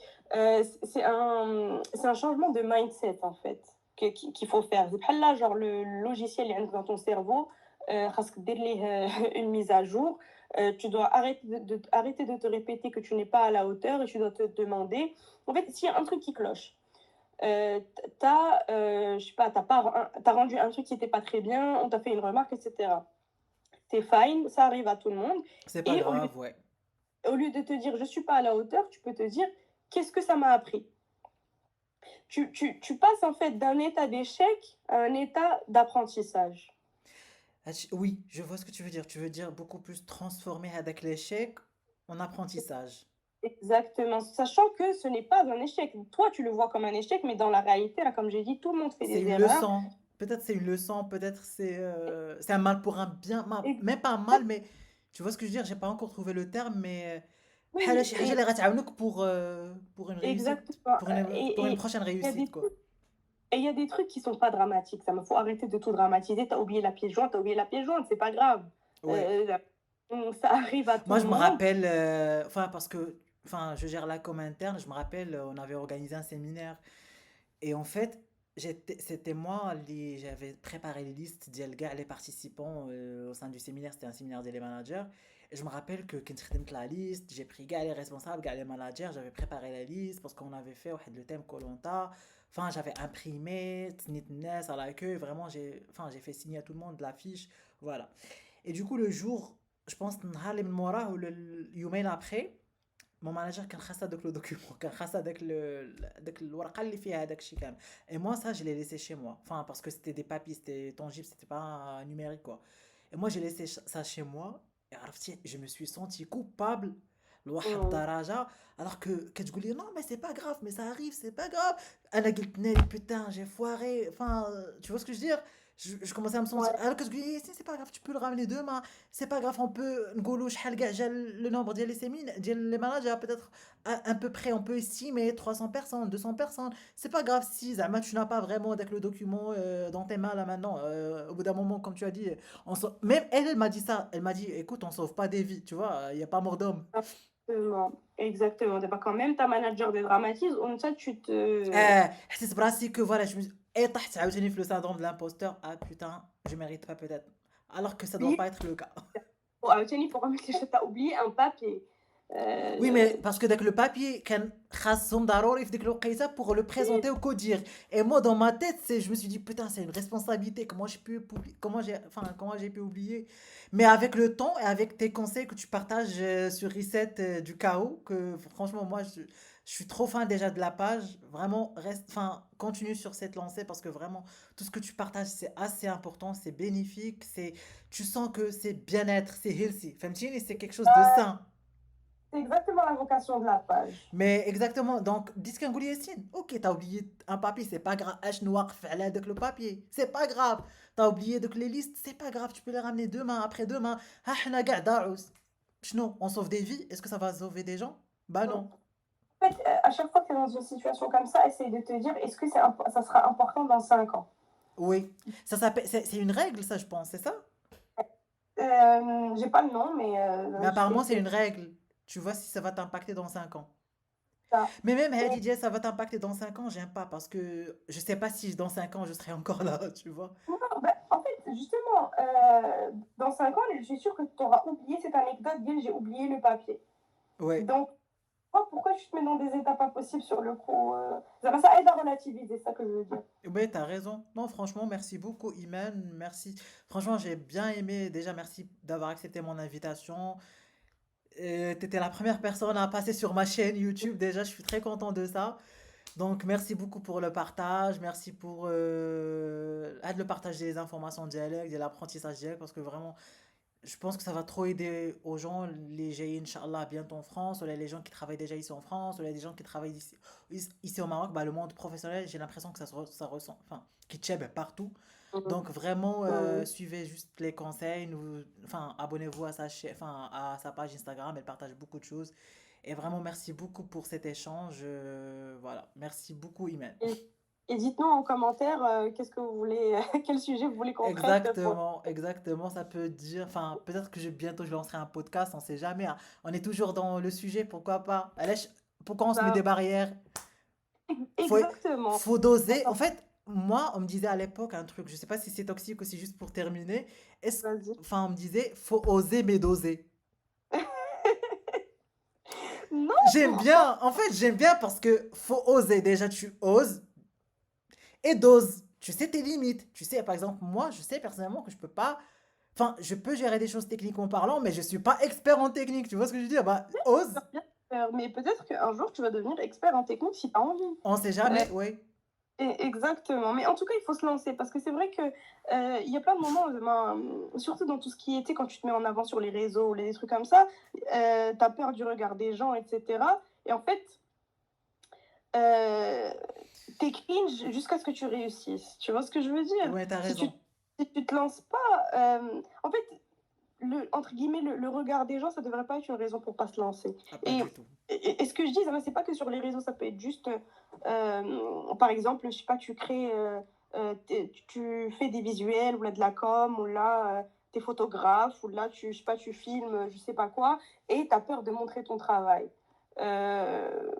Speaker 2: C'est un changement de mindset, en fait, qu'il faut faire. C'est pas là, genre, le logiciel est dans ton cerveau, خاصك دير ليه une mise à jour. Tu dois arrêter de te répéter que tu n'es pas à la hauteur et tu dois te demander. En fait, s'il y a un truc qui cloche, je sais pas, t'as rendu un truc qui n'était pas très bien, on t'a fait une remarque, etc. C'est fine, ça arrive à tout le monde.
Speaker 1: C'est pas
Speaker 2: Et
Speaker 1: grave, ouais.
Speaker 2: au lieu de te dire je suis pas à la hauteur, tu peux te dire qu'est-ce que ça m'a appris. Tu passes en fait d'un état d'échec à un état d'apprentissage.
Speaker 1: Oui, je vois ce que tu veux dire. Tu veux dire beaucoup plus transformer avec l'échec en apprentissage.
Speaker 2: Exactement, sachant que ce n'est pas un échec. Toi, tu le vois comme un échec, mais dans la réalité, là, comme j'ai dit, tout le monde fait
Speaker 1: C'est
Speaker 2: des
Speaker 1: une
Speaker 2: erreurs.
Speaker 1: leçon. Peut-être c'est une leçon, peut-être c'est un mal pour un bien. Même pas un mal,
Speaker 2: Exact-
Speaker 1: mais tu vois ce que je veux dire? J'ai pas encore trouvé le terme, mais بحال
Speaker 2: Oui,
Speaker 1: شي حاجة اللي غتعاونك pour une réussite,
Speaker 2: exactement.
Speaker 1: pour une prochaine
Speaker 2: Il y a
Speaker 1: réussite,
Speaker 2: des
Speaker 1: quoi.
Speaker 2: Et il y a des trucs qui sont pas dramatiques. Ça me faut arrêter de tout dramatiser. T'as oublié la pièce jointe, t'as oublié la pièce jointe, c'est pas grave.
Speaker 1: Ouais.
Speaker 2: Ça arrive à tout
Speaker 1: Moi,
Speaker 2: le
Speaker 1: je me
Speaker 2: monde.
Speaker 1: rappelle, enfin, parce que, enfin, je gère la com interne, je me rappelle, on avait organisé un séminaire. Et en fait, c'était moi, j'avais préparé les listes ديال gars, les participants au sein du séminaire, c'était un séminaire des managers. Et je me rappelle que quand j'ai la liste, j'ai pris gars, les responsables, gars, les managers, j'avais préparé la liste parce qu'on avait fait le thème Koh-Lanta. Enfin, j'avais imprimé, تنيت الناس à l'accueil, vraiment, j'ai fait signer à tout le monde la fiche, voilà. Et du coup, le jour, je pense, النهار اللي من موراه ou le يومين après, mon manager كان خاص هذاك لو دوكيومون كان خاص هذاك الورقه اللي فيها هذاك الشيء كامل et moi ça je l'ai laissé chez moi enfin parce que c'était des papiers c'était tangible c'était pas numérique quoi et moi j'ai laissé ça chez moi et عرفتي je me suis senti coupable لواحد
Speaker 2: Mmh.
Speaker 1: الدرجه alors que كتقول لي non mais c'est pas grave mais ça arrive c'est pas grave انا قلت ناري putain j'ai foiré enfin tu vois ce que je veux dire je commençais à me sentir
Speaker 2: Ouais,
Speaker 1: alors que je dis c'est pas grave tu peux le ramener demain c'est pas grave on peut نقولوا شحال كاع جا le nombre ديال les séminaires ديال les managers peut-être à peu près on peut estimer 300 personnes 200 personnes c'est pas grave si زعما tu n'as pas vraiment avec le document dans tes mains là maintenant au bout d'un moment comme tu as dit même elle m'a dit ça elle m'a dit écoute on sauve pas des vies tu vois il y a pas mort d'homme
Speaker 2: exactement. Exactement. C'est pas quand même ta manager dédramatise, comme ça tu te...
Speaker 1: حسيت براسي que voilà je me طحت عاوتاني في le syndrome de l'imposteur ah putain je mérite pas peut-être alors que ça doit
Speaker 2: oublié.
Speaker 1: pas être le cas.
Speaker 2: Tenir pour remettre les choses, t'as oublié un papier.
Speaker 1: Oui, mais
Speaker 2: Euh,
Speaker 1: parce que le papier, كان خاصهم ضروري في ديك الوقيته pour le
Speaker 2: oui,
Speaker 1: présenter au codir. Et moi, dans ma tête, je me suis dit, putain, c'est une responsabilité. Comment j'ai pu oublier? Mais avec le temps et avec tes conseils que tu partages sur Reset du chaos, que franchement, moi, je suis trop fan déjà de la page. Vraiment, continue sur cette lancée parce que vraiment, tout ce que tu partages, c'est assez important, c'est bénéfique, tu sens que c'est bien-être, c'est healthy. فهمتيني, c'est quelque chose de sain.
Speaker 2: c'est exactement la vocation de la page.
Speaker 1: Mais exactement, donc, disque نقول Yacine, ok, t'as oublié un papier, c'est pas grave, اش نوقف على داك le papier, c'est pas grave, t'as oublié donc les listes, c'est pas grave, tu peux les ramener demain, après-demain, ها حنا قاع داعوس. شنو, on sauve des vies, est-ce que ça va sauver des gens? Bah
Speaker 2: En
Speaker 1: non.
Speaker 2: fait, à chaque fois que tu es dans une situation comme ça, essaye de te dire est-ce que ça sera important dans 5 ans.
Speaker 1: Oui, ça s'appelle, c'est une règle ça je pense, c'est ça?
Speaker 2: J'ai pas le nom, mais
Speaker 1: Mais apparemment c'est
Speaker 2: c'est
Speaker 1: une règle, tu vois si ça va t'impacter dans 5 ans.
Speaker 2: ça.
Speaker 1: Mais même
Speaker 2: Et,
Speaker 1: Didier, ça va t'impacter dans 5 ans, j'aime pas parce que je sais pas si dans 5 ans je serai encore là, tu vois.
Speaker 2: non, bah, en fait, justement, dans 5 ans, je suis sûre que tu auras oublié cette anecdote dire j'ai oublié le papier.
Speaker 1: Ouais.
Speaker 2: Donc, pourquoi tu te mets dans des états pas possibles sur le coup ça aide à relativiser, c'est ça que je veux dire.
Speaker 1: Ouais, t'as raison. Non, franchement, merci beaucoup, Iman. Merci. Franchement, j'ai bien aimé. Déjà, merci d'avoir accepté mon invitation. T'étais la première personne à passer sur ma chaîne YouTube. Déjà, je suis très content de ça. Donc, merci beaucoup pour le partage. Merci pour le partage des informations dialectes, de l'apprentissage dialecte, parce que vraiment, je pense que ça va trop aider aux gens, les GI, Inch'Allah, bientôt en France, ou les gens qui travaillent déjà ici en France, ou les gens qui travaillent ici au Maroc, bah, le monde professionnel, j'ai l'impression que ça ressent, enfin, qui tchèbe partout.
Speaker 2: Mhm.
Speaker 1: Donc vraiment,
Speaker 2: Oui.
Speaker 1: suivez juste les conseils, enfin, abonnez-vous à enfin, à sa page Instagram, elle partage beaucoup de choses. Et vraiment, merci beaucoup pour cet échange. Voilà, merci beaucoup, Imen.
Speaker 2: Et, et dites-nous en commentaire qu'est-ce que vous voulez, quel sujet vous voulez qu'on traite pour...
Speaker 1: Exactement, exactement, ça peut dire, enfin, peut-être que bientôt je lancerai un podcast, on sait jamais, hein. On est toujours dans le sujet, pourquoi pas? Allez, pourquoi on se met des
Speaker 2: ça.
Speaker 1: barrières? Faut,
Speaker 2: Exactement.
Speaker 1: faut doser. En
Speaker 2: Attends,
Speaker 1: fait, moi, on me disait à l'époque un truc, je sais pas si c'est toxique aussi, juste pour terminer.
Speaker 2: vas-y.
Speaker 1: Enfin, on me disait, faut oser mais doser. J'aime
Speaker 2: Non!
Speaker 1: bien, en fait, j'aime bien parce que faut oser. Déjà, tu oses et dose. Tu sais tes limites. Tu sais, par exemple, moi, je sais personnellement que je peux pas. Enfin, je peux gérer des choses techniquement parlant, mais je suis pas expert en technique. Tu vois ce que je veux dire? Bah, ose.
Speaker 2: Bien faire, mais peut-être qu'un jour tu vas devenir expert en technique si tu as envie.
Speaker 1: On sait
Speaker 2: Euh,
Speaker 1: jamais, oui.
Speaker 2: Exactement. Mais en tout cas, il faut se lancer parce que c'est vrai que il y a plein de moments, ben, surtout dans tout ce qui était quand tu te mets en avant sur les réseaux ou des trucs comme ça, tu as peur du regard des gens, etc. Et en fait, euh, t'es cringe jusqu'à ce que tu réussisses. Tu vois ce que je veux dire?
Speaker 1: Ouais, t'as
Speaker 2: Si tu,
Speaker 1: raison.
Speaker 2: si tu te lances pas, en fait, entre guillemets, le regard des gens, ça devrait pas être une raison pour pas se lancer.
Speaker 1: Ah, pas
Speaker 2: Et,
Speaker 1: du tout.
Speaker 2: et ce que je dis, c'est pas que sur les réseaux, ça peut être juste, par exemple, je sais pas, tu crées, tu fais des visuels, ou là de la com, ou là, t'es photographe, ou là, je sais pas, tu filmes, je sais pas quoi, et t'as peur de montrer ton travail. Euh,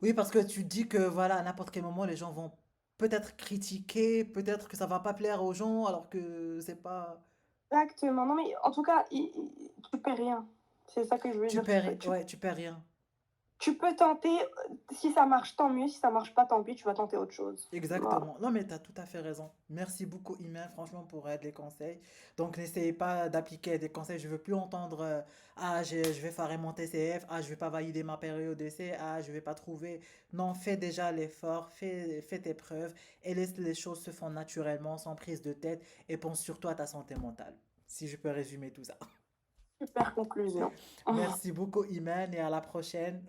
Speaker 1: Oui, parce que tu dis que voilà, à n'importe quel moment, les gens vont peut-être critiquer, peut-être que ça va pas plaire aux gens, alors que c'est pas.
Speaker 2: Exactement. Non, mais en tout cas, tu perds rien. C'est ça que je veux dire.
Speaker 1: Ouais, tu perds rien.
Speaker 2: Tu peux tenter. Si ça marche, tant mieux. Si ça marche pas, tant pis, tu vas tenter autre chose. Voilà.
Speaker 1: Exactement. Non, mais tu as tout à fait raison. Merci beaucoup, Imen, franchement, pour les conseils. Donc, n'essayez pas d'appliquer des conseils. Je veux plus entendre ah, je vais faire mon TCF, ah, je vais pas valider ma période d'essai, ah, je vais pas trouver. Non, fais déjà l'effort, fais tes preuves et laisse les choses se font naturellement, sans prise de tête et pense surtout à ta santé mentale. Si je peux résumer tout ça.
Speaker 2: Super conclusion.
Speaker 1: Merci beaucoup, Imen, et à la prochaine.